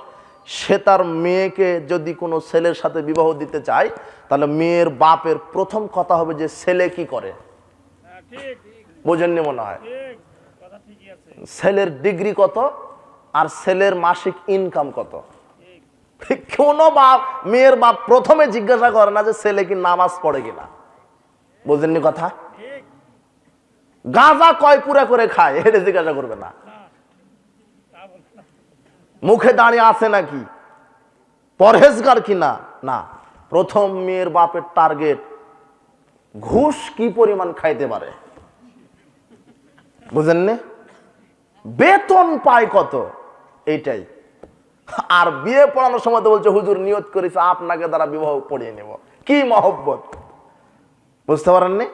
সে তার মেয়েকে যদি কোনো ছেলের সাথে বিবাহ দিতে চায়, তাহলে মেয়ের বাপের প্রথম কথা হবে যে ছেলে কি করে। বোঝেননি মনে হয়? ছেলের ডিগ্রি কত আর ছেলের মাসিক ইনকাম কত। কোন বাপ, মেয়ের বাপ প্রথমে জিজ্ঞাসা করে না যে ছেলে কি নামাজ পড়ে কিনা। বোঝেননি কথা? গাঁজা কয় পুরা করে খায় এটা জিজ্ঞাসা করবে না, মুখে দাঁড়িয়ে আছে নাকি, পরহেজগার কিনা, না। প্রথম মেয়ের বাপের টার্গেট ঘুষ কি পরিমাণ খাইতে পারে। বুঝেননি? বেতন পায় কত, এইটাই। আর বিয়ে পড়ানোর সময় তো বলছে হুজুর নিয়ত করেছে আপনাকে দ্বারা বিবাহ পড়িয়ে নেব। কি মহব্বত, বুঝতে পারেননি?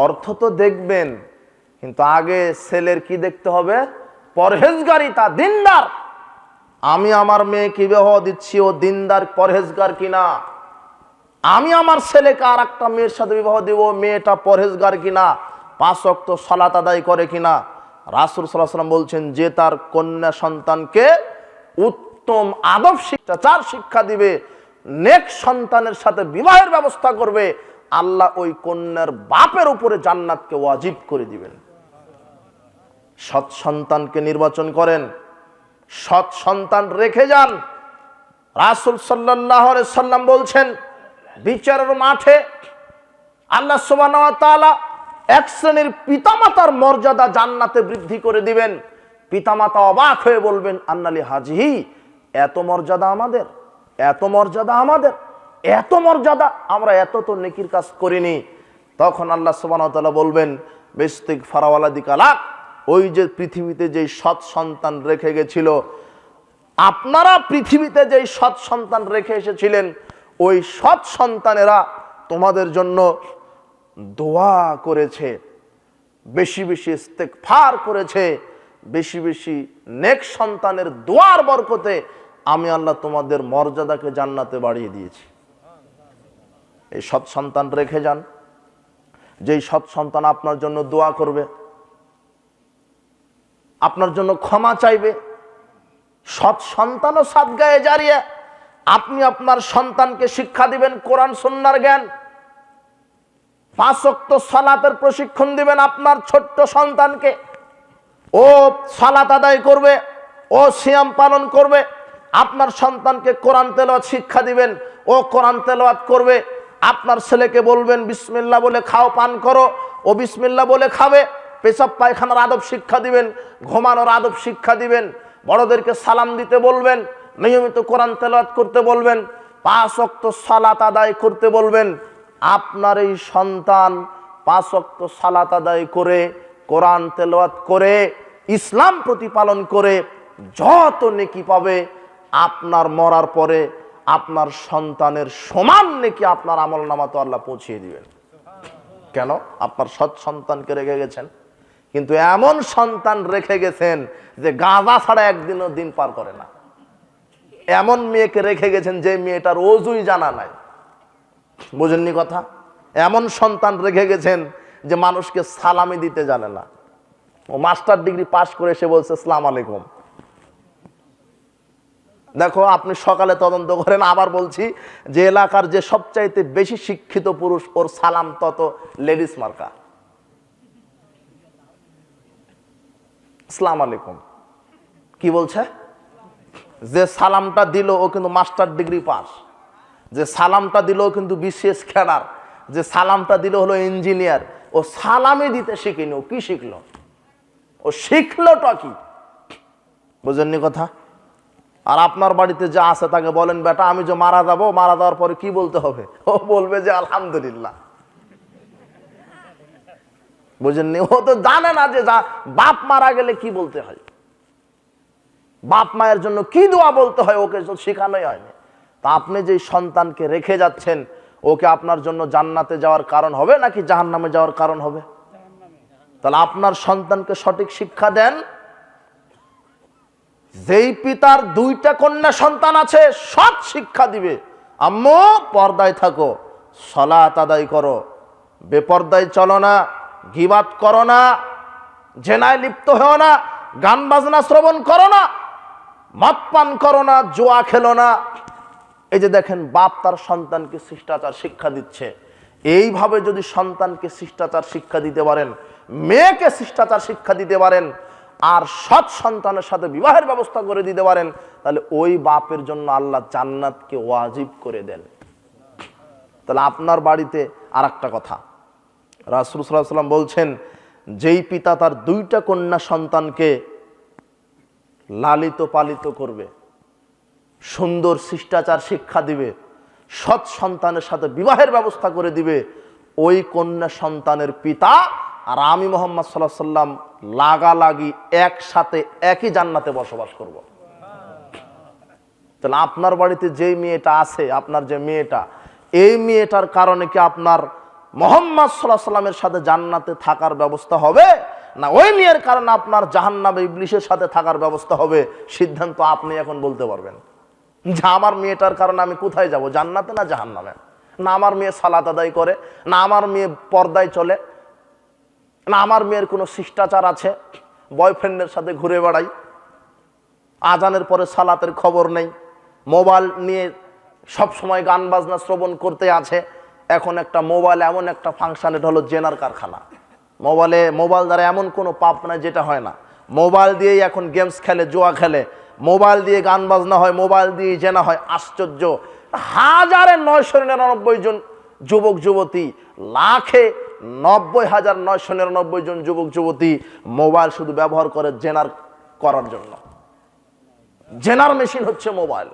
অর্থ তো দেখবেন, কিন্তু আগে ছেলের কি দেখতে হবে, পরহেজগারিতা, দিনদার। আমি আমার মেয়েকে বিবাহ দিচ্ছি, ও দিনদার পরহেজগার কিনা। আমি আমার ছেলেকে আর একটা মেয়ের সাথে বিবাহ দিব, মেয়েটা পরহেজগার কিনা, 5 ওয়াক্ত সালাত আদায় করে কিনা। রাসূল সাল্লাল্লাহু আলাইহি ওয়াসাল্লাম বলছেন, যে তার কন্যা সন্তানকে উত্তম আদব শিষ্টাচার শিক্ষা দিবে, নেক সন্তানের সাথে বিবাহের ব্যবস্থা করবে, আল্লাহ ওই কন্যার বাপের উপরে জান্নাতকে ওয়াজিব করে দিবেন। সৎ সন্তানকে নির্বাচন করেন, সৎ সন্তান রেখে যান। রাসূল সাল্লাল্লাহু আলাইহি ওয়াসাল্লাম বলছেন, বিচারের মাঠে আল্লাহ সুবহানাহু ওয়া তাআলা এক শ্রেণীর পিতামাতার মর্যাদা জান্নাতে বৃদ্ধি করে দিবেন। পিতামাতা অবাক হয়ে বলবেন, আন্নালি হাজিহি, এত মর্যাদা আমাদের, এত মর্যাদা আমাদের, এত মর্যাদা, আমরা এত তো নেকির কাজ করিনি। তখন আল্লাহ সুবহানাহু ওয়া তাআলা বলবেন, বিস্তিগফার ওয়ালাদিকালাক, ওই যে পৃথিবীতে যেই সৎ সন্তান রেখে গেছিল, আপনারা পৃথিবীতে যেই সৎ সন্তান রেখে এসেছিলেন, ওই সৎ সন্তানেরা তোমাদের জন্য দোয়া করেছে, বেশি বেশি ইস্তেগফার করেছে, বেশি বেশি নেক সন্তানের দোয়ার বরকতে আমি আল্লাহ তোমাদের মর্যাদাকে জান্নাতে বাড়িয়ে দিয়েছি। এই সৎ সন্তান রেখে যান, যেই সৎ সন্তান আপনার জন্য দোয়া করবে, আপনার জন্য ক্ষমা চাইবে। সৎ সন্তানও সাদগায়ে জারিয়া। আপনি আপনার সন্তানকে শিক্ষা দিবেন কোরআন সুন্নাহর জ্ঞান, 5 ওয়াক্ত সালাতের প্রশিক্ষণ দিবেন আপনার ছোট্ট সন্তানকে। ও সালাত আদায় করবে, ও সিয়াম পালন করবে। আপনার সন্তানকে কোরআন তেলাওয়াত শিক্ষা দিবেন, ও কোরআন তেলাওয়াত করবে। আপনার ছেলেকে বলবেন বিসমিল্লাহ বলে খাও, পান করো, ও বিসমিল্লাহ বলে খাবে। পেশাব পায়খানার আদব শিক্ষা দিবেন, ঘুমানোর আদব শিক্ষা দিবেন। বড়দেরকে সালাম দিতে বলবেন, নিয়মিত কোরআন তেলাওয়াত করতে বলবেন, 5 ওয়াক্ত সালাত আদায় করতে বলবেন। আপনার এই সন্তান 5 ওয়াক্ত সালাত আদায় করে, কোরআন তেলাওয়াত করে, ইসলাম প্রতিপালন করে যত নেকি পাবে, আপনার মরার পরে আপনার সন্তানের সমান নেকি আপনার আমলনামাতে আল্লাহ পৌঁছিয়ে দিবেন। কেন? আপনার সৎ সন্তানকে রেখে গেছেন, কিন্তু এমন সন্তান রেখে গেছেন যে গাঁজা ছাড়া একদিনও দিন পার করে না। এমন মেয়েকে রেখে গেছেন যে মেয়েটার ওযুই জানা নাই। বুঝেননি কথা? এমন সন্তান রেখে গেছেন যে মানুষকে সালামি দিতে জানে না। ও মাস্টার ডিগ্রি পাশ করে এসে বলছে আসসালামু আলাইকুম। দেখো, আপনি সকালে তদন্ত করেন, আবার বলছি যে এলাকার যে সবচাইতে বেশি শিক্ষিত পুরুষ, ওর সালাম তত লেডিস মার্কা। আসসালামু আলাইকুম কি বলছে? যে সালামটা দিল ও কিন্তু মাস্টার ডিগ্রি পাস, যে সালামটা দিল ও কিন্তু বিসিএস ক্যাডার, যে সালামটা দিল হলো ইঞ্জিনিয়ার। ও সালামই দিতে শিখিনি, ও কি শিখলো? ও শিখলোটা কি? বুঝেননি কথা? আর আপনার বাড়িতে যা আছে তাকে বলেন বেটা আমি যে মারা যাব, মারা যাওয়ার পরে কি বলতে হবে? ও বলবে যে আলহামদুলিল্লাহ। বুঝেননি? ও তো জানে না যে বাপ মারা গেলে কি বলতে হয়, বাপ মায়ের জন্য কি দোয়া বলতে হয়, ওকে শেখানোই হয়নি। তা আপনি যে সন্তানকে রেখে যাচ্ছেন, ওকে আপনার জন্য জান্নাতে যাওয়ার কারণ হবে নাকি জাহান্নামে যাওয়ার কারণ হবে? তাহলে আপনার সন্তানকে সঠিক শিক্ষা দেন। যেই পিতার 2টা কন্যা সন্তান আছে, সৎ শিক্ষা দিবে। আম্মু পর্দায় থাকো, সালাত আদায় করো, বেপর্দায় চলো না, গীবাত করো না, জেনায় লিপ্ত হও না, গান বাজনা শ্রবণ করো না, মদ পান করো না, জুয়া খেলো না। এই যে দেখেন, বাপ তার সন্তানকে শিষ্টাচার শিক্ষা দিচ্ছে। এইভাবে যদি সন্তানকে শিষ্টাচার শিক্ষা দিতে পারেন, মেয়েকে শিষ্টাচার শিক্ষা দিতে পারেন, আর সৎ সন্তানের সাথে বিবাহের ব্যবস্থা করে দিতে পারেন, তাহলে ওই বাপের জন্য আল্লাহ জান্নাতকে ওয়াজিব করে দেন। তাহলে আপনার বাড়িতে আর একটা কথা, রাসূল সাল্লাল্লাহু আলাইহি ওয়াসাল্লাম বলছেন, যেই পিতা তার 2টা কন্যা সন্তানকে লালিত পালিত করবে, সুন্দর শিষ্টাচার শিক্ষা দিবে, সৎ সন্তানের সাথে বিবাহের ব্যবস্থা করে দিবে, ওই কন্যা সন্তানের পিতা আর আমি মুহাম্মদ সাল্লাল্লাহু আলাইহি ওয়াসাল্লাম লাগালাগি একসাথে একই জান্নাতে বসবাস করব। তাহলে আপনার বাড়িতে যে মেয়েটা আছে, আপনার যে মেয়েটা, এই মেয়েটার কারণে কি আপনার মুহাম্মদ সাল্লাল্লাহু আলাইহি ওয়াসাল্লামের সাথে জান্নাতে থাকার ব্যবস্থা হবে, না ওই মেয়ের কারণে আপনার জাহান্নামে ইবলিসের সাথে থাকার ব্যবস্থা হবে? সিদ্ধান্ত আপনি এখন বলতে পারবেন যে আমার মেয়েটার কারণে আমি কোথায় যাব, জান্নাতে না জাহান্নামে? না আমার মেয়ে সালাত আদায় করে, না আমার মেয়ে পর্দায় চলে, না আমার মেয়ের কোনো শিষ্টাচার আছে, বয়ফ্রেন্ডের সাথে ঘুরে বেড়াই, আজানের পরে সালাতের খবর নেই, মোবাইল নিয়ে সব সময় গান বাজনা শ্রবণ করতে আছে। এখন একটা মোবাইল এমন একটা ফাংশন, এটা হলো জেনার কারখানা। মোবাইল দ্বারা এমন কোনো পাপ নাই যেটা হয় না। মোবাইল দিয়েই এখন গেমস খেলে, জুয়া খেলে, মোবাইল দিয়ে গান বাজনা হয়, মোবাইল দিয়ে জেনা হয়। আশ্চর্য! 1999 জন যুবক যুবতী, 1,90,999 জন যুবক যুবতী মোবাইল শুধু ব্যবহার করে জেনার করার জন্য। জেনার মেশিন হচ্ছে মোবাইল।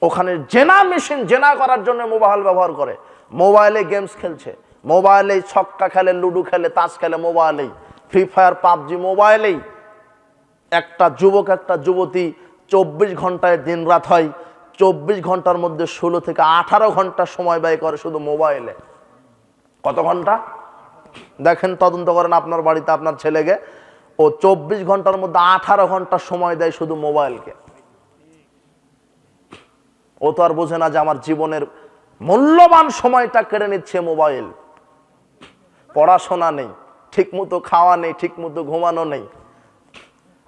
ওখানে জেনা মেশিন, জেনা করার জন্য মোবাইল ব্যবহার করে, মোবাইলে গেমস খেলছে, মোবাইলেই ছক্কা খেলে, লুডো খেলে, তাস খেলে, মোবাইলেই ফ্রি ফায়ার, পাবজি, মোবাইলেই। একটা যুবক, একটা যুবতী 24 ঘন্টায় দিন রাত হয়, 24 ঘন্টার মধ্যে 16 থেকে 18 ঘন্টা সময় ব্যয় করে শুধু মোবাইলে। কত ঘন্টা দেখেন, তদন্ত করেন আপনার বাড়িতে আপনার ছেলেকে, ও 24 ঘন্টার মধ্যে 18 ঘন্টা সময় দেয় শুধু মোবাইলকে। ও তো আর বোঝে না যে আমার জীবনের মূল্যবান সময়টা কেড়ে নিচ্ছে মোবাইল। পড়াশোনা নেই, ঠিক মতো খাওয়া নেই, ঠিক মতো ঘুমানো নেই,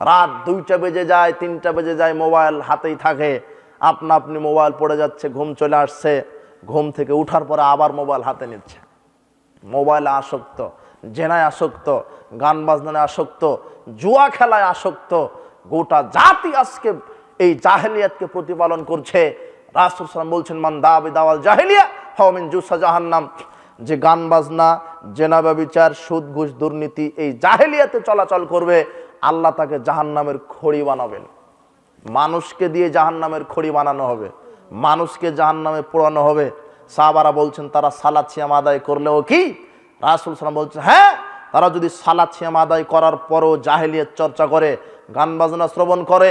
রাত 2টা বেজে যায়, 3টা বেজে যায়, মোবাইল হাতেই থাকে, আপনা আপনি মোবাইল পড়ে যাচ্ছে, ঘুম চলে আসছে, ঘুম থেকে উঠার পরে আবার মোবাইল হাতে নিচ্ছে। মোবাইলে আসক্ত, জেনায় আসক্ত, গান বাজনায় আসক্ত, জুয়া খেলায় আসক্ত। গোটা জাতি আজকে এই জাহেলিয়াতকে প্রতিপালন করছে। রাসূল সাল্লাল্লাহু আলাইহি ওয়াসাল্লাম বলছেন, মান দা বিদাওয়াল জাহেলিয়া ফাহুয়া মিন জুসা জাহান্নাম। যে গান বাজনা, জেনা ব্যভিচার, সুদ ঘুষ দুর্নীতি এই জাহেলিয়াতে চলাচল করবে, আল্লাহ তাকে জাহান্নামের খড়ি বানাবেন। মানুষকে দিয়ে জাহান্নামের খড়ি বানানো হবে, মানুষকে জাহান্নামে পোড়ানো হবে। সাহাবারা বলছেন তারা সালাত সিয়াম আদায় করলেও কি? রাসূল সাল্লাল্লাহু আলাইহি ওয়াসাল্লাম বলছেন, হ্যাঁ, তারা যদি সালাত সিয়াম আদায় করার পরও জাহেলিয়াত চর্চা করে, গান বাজনা শ্রবণ করে,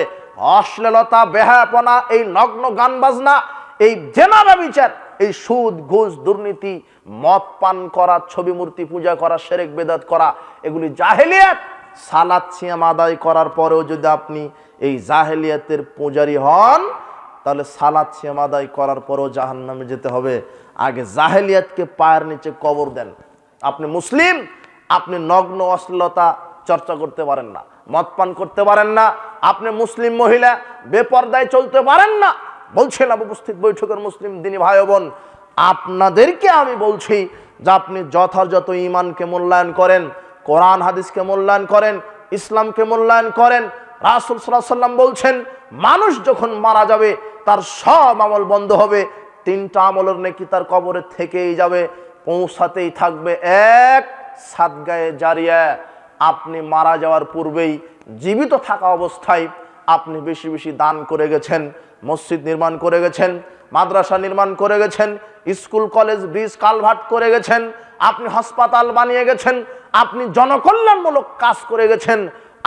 অশ্লীলতা, বেহায়াপনা, এই নগ্ন গান বাজনা, এই জেনা ব্যভিচার, এই সুদ ঘুষ দুর্নীতি, মদ পান করা, ছবি মূর্তি পূজা করা, শিরক বিদআত করা, এগুলি জাহেলিয়াত। সালাত সিয়াম আদায় করার পরেও যদি আপনি এই জাহেলিয়াতের পূজারী হন, তাহলে সালাত সিয়াম আদায় করার পরেও জাহান্নামে যেতে হবে। আগে জাহেলিয়াতকে পায়ের নিচে কবর দেন। আপনি মুসলিম, আপনি নগ্ন অশ্লীলতা চর্চা করতে পারেন না, মদ পান করতে পারেন না, আপনি মুসলিম মহিলা বেপরদায় চলতে পারেন না। বলছিলাম উপস্থিত বৈঠকের মুসলিম দিনী ভাই বোন, আপনাদেরকে আমি বলছি যে আপনি যথাযথ ঈমানকে মূল্যায়ন করেন, কোরআন হাদিসকে মূল্যায়ন করেন, ইসলামকে মূল্যায়ন করেন। রাসূল সাল্লাল্লাহু আলাইহি ওয়াসাল্লাম বলছেন, মানুষ যখন মারা যাবে তার সব আমল বন্ধ হবে, 3টা আমলের নেকি তার কবরে থেকেই যাবে, পৌঁছাতেই থাকবে। এক, সাদগায়ে জারিয়া। আপনি মারা যাওয়ার পূর্বেই জীবিত থাকা অবস্থায় আপনি বেশি বেশি দান করে গেছেন, মসজিদ নির্মাণ করে গেছেন, মাদ্রাসা নির্মাণ করে গেছেন, স্কুল কলেজ ব্রিজ কালভার্ট করে গেছেন, আপনি হাসপাতাল বানিয়ে গেছেন, আপনি জনকল্যাণমূলক কাজ করে গেছেন,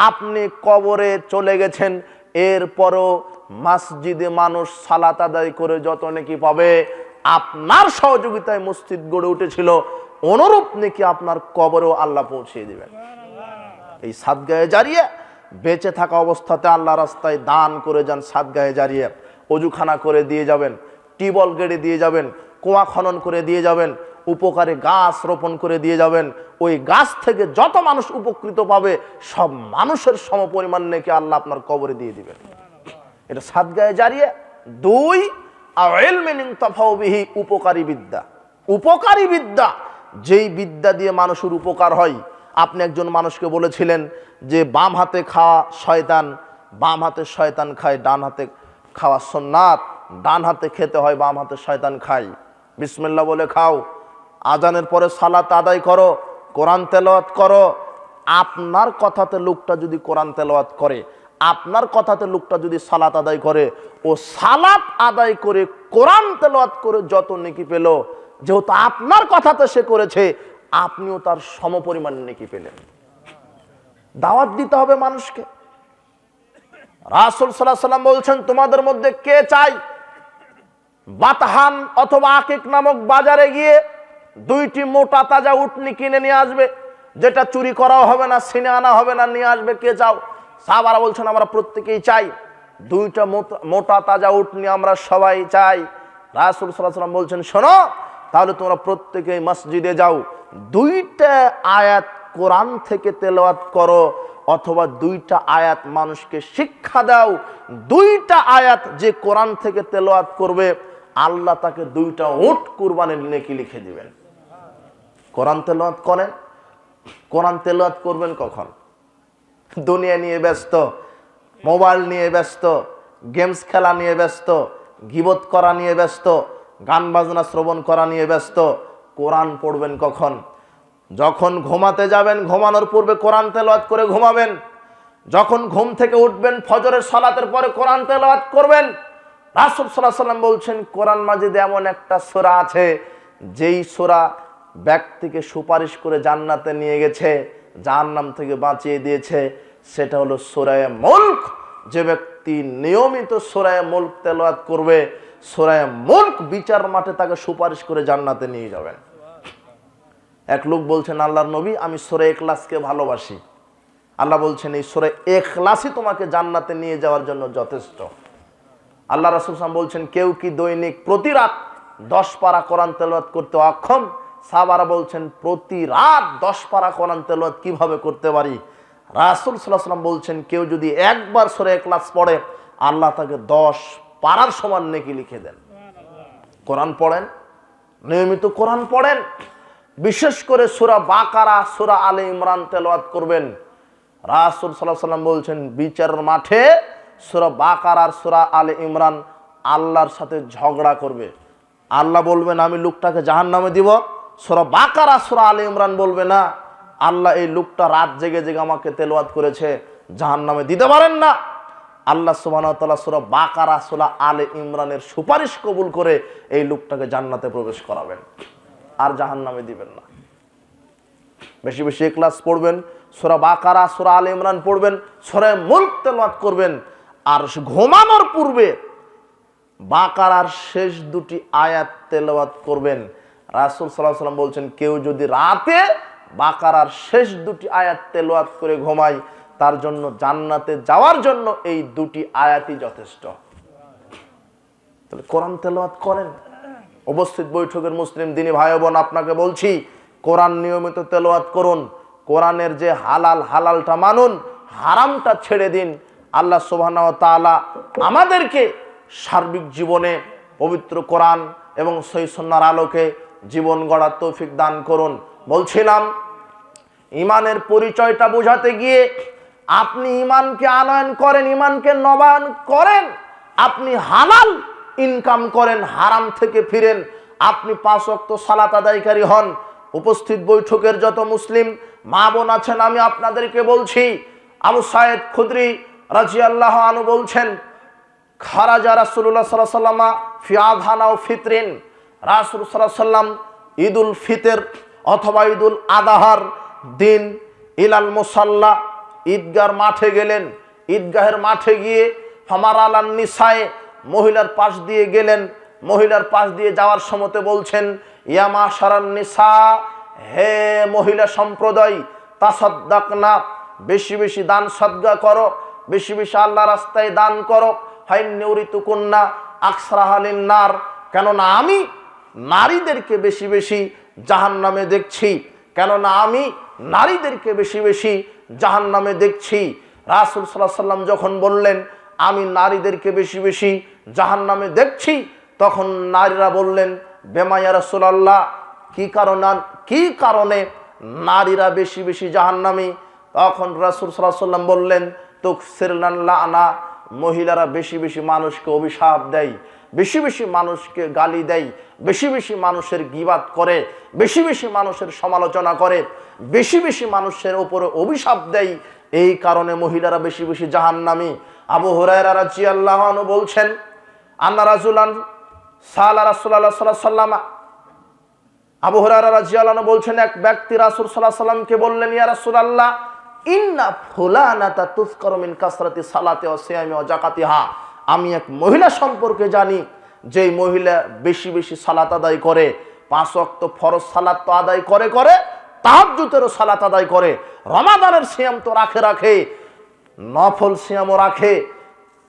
আপনি কবরে চলে গেছেন, এরপরও মসজিদে মানুষ সালাত আদায় করে যত নেকি পাবে, আপনার সহযোগিতায় মসজিদ গড়ে উঠেছিল, অনুরূপ নেকি আপনার কবরেও আল্লাহ পৌঁছিয়ে দিবেন। এই সাদগায়ে জারিয়া, বেঁচে থাকা অবস্থাতে আল্লাহ রাস্তায় দান করে যান, সাদগায়ে জারিয়া। অজুখানা করে দিয়ে যাবেন, টিউবওয়েল গেড়ে দিয়ে যাবেন, কুয়া খনন করে দিয়ে যাবেন, উপকারে গাছ রোপণ করে দিয়ে যাবেন। ওই গাছ থেকে যত মানুষ উপকৃত পাবে, সব মানুষের সমপরিমাণ নেকি আল্লাহ আপনার কবরে দিয়ে দিবেন। এটা সাদগায়ে জারিয়া। 2, ইলমিন ইনতাফাউ বিহি, উপকারী বিদ্যা। উপকারী বিদ্যা, যেই বিদ্যা দিয়ে মানুষের উপকার হয়। আপনি একজন মানুষকে বলেছিলেন যে বাম হাতে খাওয়া শয়তান, বাম হাতে শয়তান খায়, ডান হাতে খাওয়া সুন্নাত, ডান হাতে খেতে হয়, বাম হাতে শয়তান খায়। বিসমিল্লাহ বলে খাও, আজানের পরে সালাত আদায় করো, কোরআন তেলাওয়াত করো। আপনার কথাতে লোকটা যদি কোরআন তেলাওয়াত করে, আপনার কথাতে লোকটা যদি সালাত আদায় করে, ও সালাত আদায় করে কোরআন তেলাওয়াত করে যত নেকি পেল, যেহেতু আপনার কথাতে সে করেছে, আপনিও তার সমপরিমাণ নেকি পেলেন। দাওয়াত দিতে হবে মানুষকে। রাসূল সাল্লাল্লাহু আলাইহি ওয়াসাল্লাম বলছেন, তোমাদের মধ্যে কে চাই বাতহান অথবা আকিক নামক বাজারে গিয়ে 2টি মোটা তাজা উটনি কিনে নিয়ে আসবে, যেটা চুরি করাও হবে না, ছিনে আনা হবে না, নিয়ে আসবে। কে চাও? সাহাবারা বলছেন, আমরা প্রত্যেকেই চাই। 2টা মোটা তাজা উটনি আমরা সবাই চাই। রাসূল সাল্লাল্লাহু আলাইহি ওয়াসাল্লাম বলছেন, শোনো, তাহলে তোমরা প্রত্যেকেই মসজিদে যাও, 2টা আয়াত কোরআন থেকে তেলাওয়াত করো, অথবা 2টা আয়াত মানুষকে শিক্ষা দাও। 2টা আয়াত যে কোরআন থেকে তেলাওয়াত করবে, আল্লাহ তাকে 2টা উট কুরবানির নেকি লিখে দিবেন। কোরআন তেলাওয়াত করেন, কোরআন তেলাওয়াত করবেন কখন? দুনিয়া নিয়ে ব্যস্ত, মোবাইল নিয়ে ব্যস্ত, গেমস খেলা নিয়ে ব্যস্ত, গীবত করা নিয়ে ব্যস্ত, গান বাজনা শ্রবণ করা নিয়ে ব্যস্ত। কোরআন পড়বেন কখন? যখন ঘুমাতে যাবেন, ঘুমানোর পূর্বে কোরআন তেলাওয়াত করে ঘুমাবেন। যখন ঘুম থেকে উঠবেন, ফজরের সালাতের পরে কোরআন তেলাওয়াত করবেন। রাসূল সাল্লাল্লাহু আলাইহি ওয়াসাল্লাম বলছেন, কোরআন মাজিদে এমন একটা সূরা আছে, যেই সূরা ব্যক্তিকে সুপারিশ করে জান্নাতে নিয়ে গেছে, জাহান্নাম থেকে বাঁচিয়ে দিয়েছে, সেটা হলো সূরা মুলক। যে ব্যক্তি নিয়মিত সূরা মুলক তেলাওয়াত করবে, সূরা মুলক বিচার মাঠে তাকে সুপারিশ করে জান্নাতে নিয়ে যাবেন। এক লোক বলছেন, আল্লাহর নবী, আমি সূরা ইখলাসকে ভালোবাসি। আল্লাহ বলছেন, এই সূরা ইখলাসই তোমাকে জান্নাতে নিয়ে যাওয়ার জন্য যথেষ্ট। আল্লাহ রাসূল সাল্লাল্লাহু আলাইহি ওয়াসাল্লাম বলছেন, কেউ কি দৈনিক প্রতি রাত 10 পারা কোরআন তেলাওয়াত করতে অক্ষম? সাহাবারা বলছেন, প্রতি রাত 10 পারা কোরআন তেলাওয়াত কিভাবে করতে পারি? রাসূল সাল্লাল্লাহু আলাইহি ওয়াসাল্লাম বলছেন, কেউ যদি একবার সূরা ইখলাস পড়ে, আল্লাহ তাকে 10 পারার সমান নেকি লিখে দেন। কোরআন পড়েন, নিয়মিত কোরআন পড়েন, বিশেষ করে সূরা বাকারা, সূরা আলে ইমরান তেলাওয়াত করবেন। রাসূল সাল্লাল্লাহু আলাইহি ওয়াসাল্লাম বলছেন, বিচারের মাঠে সূরা বাকারা আর সূরা আলে ইমরান আল্লাহর সাথে ঝগড়া করবে। আল্লাহ বলবেন, আমি লোকটাকে জাহান্নামে দিব। সূরা বাকারা সূরা আলে ইমরান বলবে না, আল্লাহ এই লোকটা রাত জেগে জেগে আমাকে তেলাওয়াত করেছে, জাহান্নামে দিতে পারেন না। আল্লাহ সুবহানাহু ওয়া তাআলা সূরা বাকারা সূরা আলে ইমরানের সুপারিশ কবুল করে এই লোকটাকে জান্নাতে প্রবেশ করাবেন, আর জাহান্নামে দিবেন না। বেশি বেশি ইখলাস পড়বেন, সূরা বাকারা সূরা আলে ইমরান পড়বেন, সূরা মুলক তেলাওয়াত করবেন। আর ঘুমানোর পূর্বে বাকারার শেষ দুটি আয়াত তেলাওয়াত করবেন। রাসূল সাল্লাল্লাহু আলাইহি ওয়াসাল্লাম বলছেন, কেউ যদি রাতে বাকারার শেষ দুটি আয়াত তেলাওয়াত করে ঘুমায়, তার জন্য জান্নাতে যাওয়ার জন্য এই দুটি আয়াতই যথেষ্ট। তাহলে কোরআন তেলাওয়াত করেন। উপস্থিত বৈঠকের মুসলিম দিনী ভাই বোন, আপনাকে বলছি, কোরআন নিয়মিত তেলাওয়াত করুন। কোরআনের যে হালালটা মানুন, হারামটা ছেড়ে দিন। আল্লাহ সুবহানাহু ওয়া তাআলা আমাদেরকে সার্বিক জীবনে পবিত্র কোরআন এবং সহিহ সুন্নাহর আলোকে জীবন গড়ার তৌফিক দান করুন। বলছিলাম, ঈমানের পরিচয়টা বোঝাতে গিয়ে আপনি ঈমানকে আনয়ন করেন, ঈমানকে নবায়ন করেন, আপনি হালাল ইনকাম করেন, হারাম থেকে ফিরেন, আপনি 5 ওয়াক্ত সালাত আদায়কারী হন। উপস্থিত বৈঠকের যত মুসলিম মা বোন আছেন, আমি আপনাদেরকে বলছি, আবু সাঈদ খুদরি রাদিয়াল্লাহু আনহু বলছেন, খারাজা রাসূলুল্লাহ সাল্লাল্লাহু আলাইহি ওয়াসাল্লাম ফি আযহানা ও ফিতরিন। রাসূল সাল্লাল্লাহু আলাইহি ওয়াসাল্লাম ঈদুল ফিতর অথবা ঈদুল আযহার দিন ইলাল মুসাল্লা, ঈদগাহর মাঠে গেলেন। ঈদগাহের মাঠে গিয়ে ফামার আলান নিসায়ে, মহিলার পাশ দিয়ে গেলেন। মহিলার পাশ দিয়ে যাওয়ার সময়তে বলছেন, ইয়া মাশারান নিসা, হে মহিলা সম্প্রদায়, তাসাদদাকনা, বেশি বেশি দান সদকা করো, বেশি বেশি আল্লাহ রাস্তায় দান করো। ফাইন্নুরিতুকুন্না আকসরাহালিন নার, কেননা আমি নারীদেরকে বেশি বেশি জাহান্নামে দেখছি, কেননা আমি নারীদেরকে বেশি বেশি জাহান্নামে দেখছি। রাসূল সাল্লাল্লাহু আলাইহি ওয়াসাল্লাম যখন বললেন, আমি নারীদেরকে বেশি বেশি জাহান্নামে দেখছি, তখন নারীরা বললেন, বেমা ইয়া রাসূলুল্লাহ, কি কারণে নারীরা বেশি বেশি জাহান্নামী? তখন রাসূল সাল্লাল্লাহু আলাইহি ওয়াসাল্লাম বললেন, তুকসিরনাল লানা, মহিলারা বেশি বেশি মানুষকে অভিশাপ দেয়, বেশি বেশি মানুষকে গালি দেয়, বেশি বেশি মানুষের গীবাত করে, বেশি বেশি মানুষের সমালোচনা করে, বেশি বেশি মানুষের উপরে অভিশাপ দেয়, এই কারণে মহিলারা বেশি বেশি জাহান্নামী। আবু হুরায়রা রাদিয়াল্লাহু আনহু বলছেন, আন্না রাজুলান সালা রাসূলুল্লাহ সাল্লাল্লাহু আলাইহি ওয়াসাল্লাম, আবু হুরায়রা রাদিয়াল্লাহু আনহু বলছেন, এক ব্যক্তি রাসূল সাল্লাল্লাহু আলাইহি ওয়াসাল্লামকে বললেন, ইয়া রাসূলুল্লাহ, ইন্না ফুলানাতা তুযকারু মিন কাসরাতি সালাতি ওয়া সিয়ামি ওয়া যাকাতিহা, আমি এক মহিলা সম্পর্কে জানি, যেই মহিলা বেশি বেশি সালাত আদায় করে, 5 ওয়াক্ত ফরজ সালাত তো আদায় করে করে, তাহাজ্জুদেরও সালাত আদায় করে, রমাদানের সিয়াম তো রাখে, নফল সিয়ামও রাখে,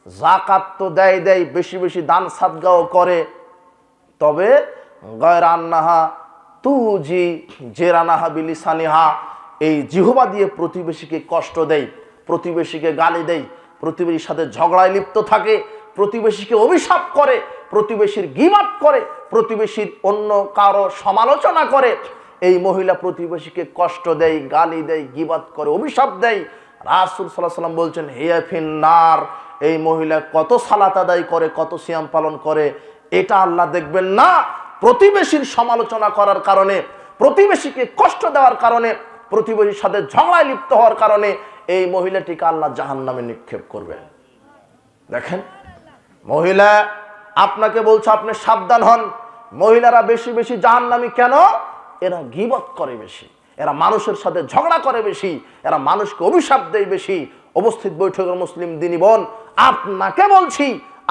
যাকাত তো দেয়, বেশি বেশি দান সাদগাও করে, তবে গায়রা আন্নাহা তুজি জেরানাহা বিলিসানিহা, এই জিহ্বা দিয়ে প্রতিবেশীকে কষ্ট দেয়, প্রতিবেশীকে গালি দেয়, প্রতিবেশীর সাথে ঝগড়ায় লিপ্ত থাকে, প্রতিবেশীকে অভিশাপ করে, প্রতিবেশীর গীবাত করে, প্রতিবেশীর অন্য কারো সমালোচনা করে। এই মহিলা প্রতিবেশীকে কষ্ট দেয়, গালি দেয়, গীবাত করে, অভিশাপ দেয়। রাসূল সাল্লাল্লাহু আলাইহি ওয়াসাল্লাম বলছেন, হিয়া ফিন্নার, এই মহিলা কত সালাত আদায় করে, কত সিয়াম পালন করে, এটা আল্লাহ দেখবেন না। প্রতিবেশীর সমালোচনা করার কারণে, প্রতিবেশীকে কষ্ট দেওয়ার কারণে, প্রতিবেশীর সাথে ঝগড়ায় লিপ্ত হওয়ার কারণে এই মহিলাটিকে আল্লাহ জাহান্নামে নিক্ষেপ করবেন। দেখেন, মহিলা আপনাকে বলছে, আপনি সাবধান হন। মহিলারা বেশি বেশি জাহান্নামী কেন? এরা গীবত করে বেশি, এরা মানুষের সাথে ঝগড়া করে বেশি, এরা মানুষকে অভিশাপ দেয় বেশি। উপস্থিত বৈঠকের মুসলিম দিনী বোন, আপনাকে বলছি,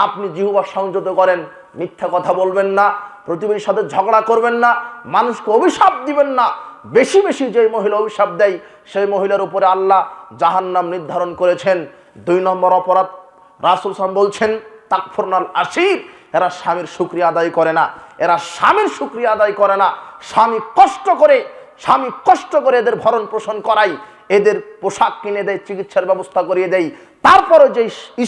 আপনি জিহ্বা সংযত করেন, মিথ্যা কথা বলবেন না, প্রতিবেশীর সাথে ঝগড়া করবেন না, মানুষকে অভিশাপ দিবেন না। বেশি বেশি যে মহিলা অভিশাপ দেয়, সেই মহিলার উপরে আল্লাহ জাহান্নাম নির্ধারণ করেছেন। 2 নম্বর অপরাধ, রাসূল সাল্লাল্লাহু আলাইহি ওয়াসাল্লাম বলছেন, তাকফুরনাল আশির, এরা স্বামীর শুকরিয়া আদায় করে না, এরা স্বামীর শুকরিয়া আদায় করে না। স্বামী কষ্ট করে এদের ভরণ পোষণ করাই, এদের পোশাক কিনে দেয়, চিকিৎসার ব্যবস্থা করিয়ে দেয়। তারপরে যে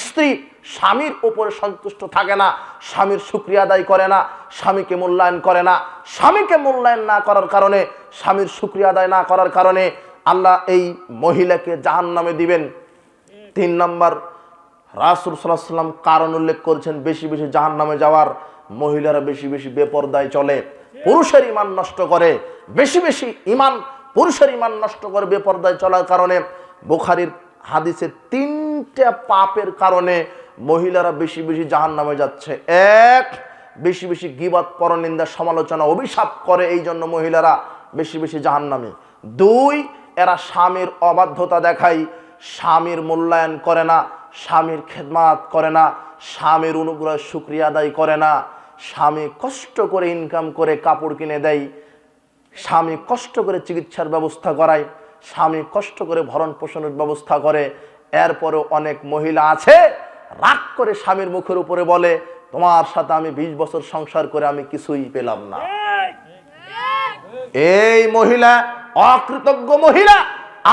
স্ত্রী স্বামীর উপরে সন্তুষ্ট থাকে না, স্বামীর শুকরিয়া আদায় করে না, স্বামীকে মূল্যায়ন করে না, স্বামীকে মূল্যায়ন না করার কারণে, স্বামীর শুকরিয়া আদায় না করার কারণে আল্লাহ এই মহিলাকে জাহান্নামে দিবেন। 3 নম্বর, রাসূল সাল্লাল্লাহু আলাইহি ওয়াসাল্লাম কারণ উল্লেখ করেছেন বেশি বেশি জাহান্নামে যাওয়ার। মহিলারা বেশি বেশি বেপরদায় চলে, পুরুষের ঈমান নষ্ট করে, বেশি বেশি পুরুষের ঈমান নষ্ট করে বেপরদায় চলার কারণে। বুখারীর হাদিসে 3টা পাপের কারণে মহিলারা বেশি বেশি জাহান্নামে যাচ্ছে। 1, বেশি বেশি গীবত, পরনিন্দা, সমালোচনা, অভিশাপ করে, এই জন্য মহিলারা বেশি বেশি জাহান্নামে। 2, এরা স্বামীর অবাধ্যতা দেখায়, স্বামীর মূল্যায়ন করে না, স্বামীর খেদমত করে না, স্বামীর অনুগ্রহের শুকরিয়া আদায় করে না। স্বামী কষ্ট করে ইনকাম করে কাপড় কিনে দেয়, স্বামী কষ্ট করে চিকিৎসার ব্যবস্থা করায়, স্বামী কষ্ট করে ভরণ পোষণের ব্যবস্থা করে। এরপরেও অনেক মহিলা আছে রাগ করে স্বামীর মুখের উপরে বলে, তোমার সাথে আমি 20 বছর সংসার করে আমি কিছুই পেলাম না। এই মহিলা অকৃতজ্ঞ মহিলা।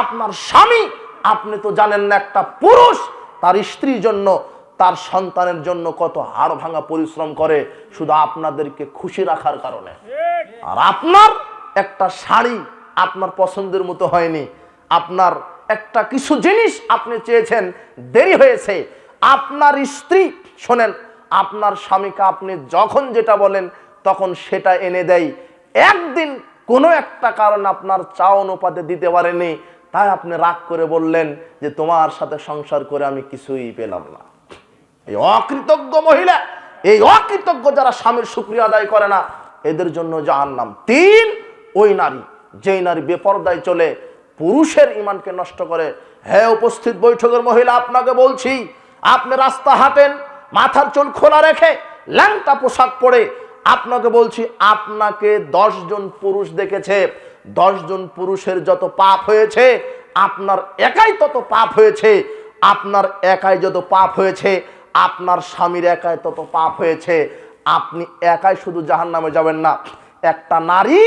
আপনার স্বামী, আপনি তো জানেন না একটা পুরুষ তার স্ত্রীর জন্য, তার সন্তানের জন্য কত হাড় ভাঙা পরিশ্রম করে শুধু আপনাদেরকে খুশি রাখার কারণে। আর আপনার একটা শাড়ি আপনার পছন্দের মতো হয়নি, আপনার একটা কিছু জিনিস আপনি চেয়েছেন, দেরি হয়েছে, আপনার স্ত্রী, শোনেন, আপনার স্বামীকে আপনি যখন যেটা বলেন তখন সেটা এনে দেয়। একদিন কোনো একটা কারণ আপনার চাওয়া অনুপাতে দিতে পারেনি, তাই আপনি রাগ করে বললেন যে তোমার সাথে সংসার করে আমি কিছুই পেলাম না। এই অকৃতজ্ঞ মহিলা, এই অকৃতজ্ঞ যারা স্বামীর শুকরিয়া আদায় করে না, এদের জন্য জাহান্নাম। 3, ওই নারী, যেই নারী বেপরদায় চলে, পুরুষের ঈমানকে নষ্ট করে। হ্যাঁ উপস্থিত বৈঠকের মহিলা, আপনাকে বলছি, আপনি রাস্তা হাঁটেন মাথার চুল খোলা রেখে, ল্যাংটা পোশাক পরে, আপনাকে বলছি, আপনাকে 10 জন পুরুষ দেখেছে, 10 জন পুরুষের যত পাপ হয়েছে আপনার একাই তত পাপ হয়েছে, আপনার একাই যত পাপ হয়েছে আপনার স্বামীর একাই তত পাপ হয়েছে। আপনি একাই শুধু জাহান্নামে যাবেন না, একটা নারী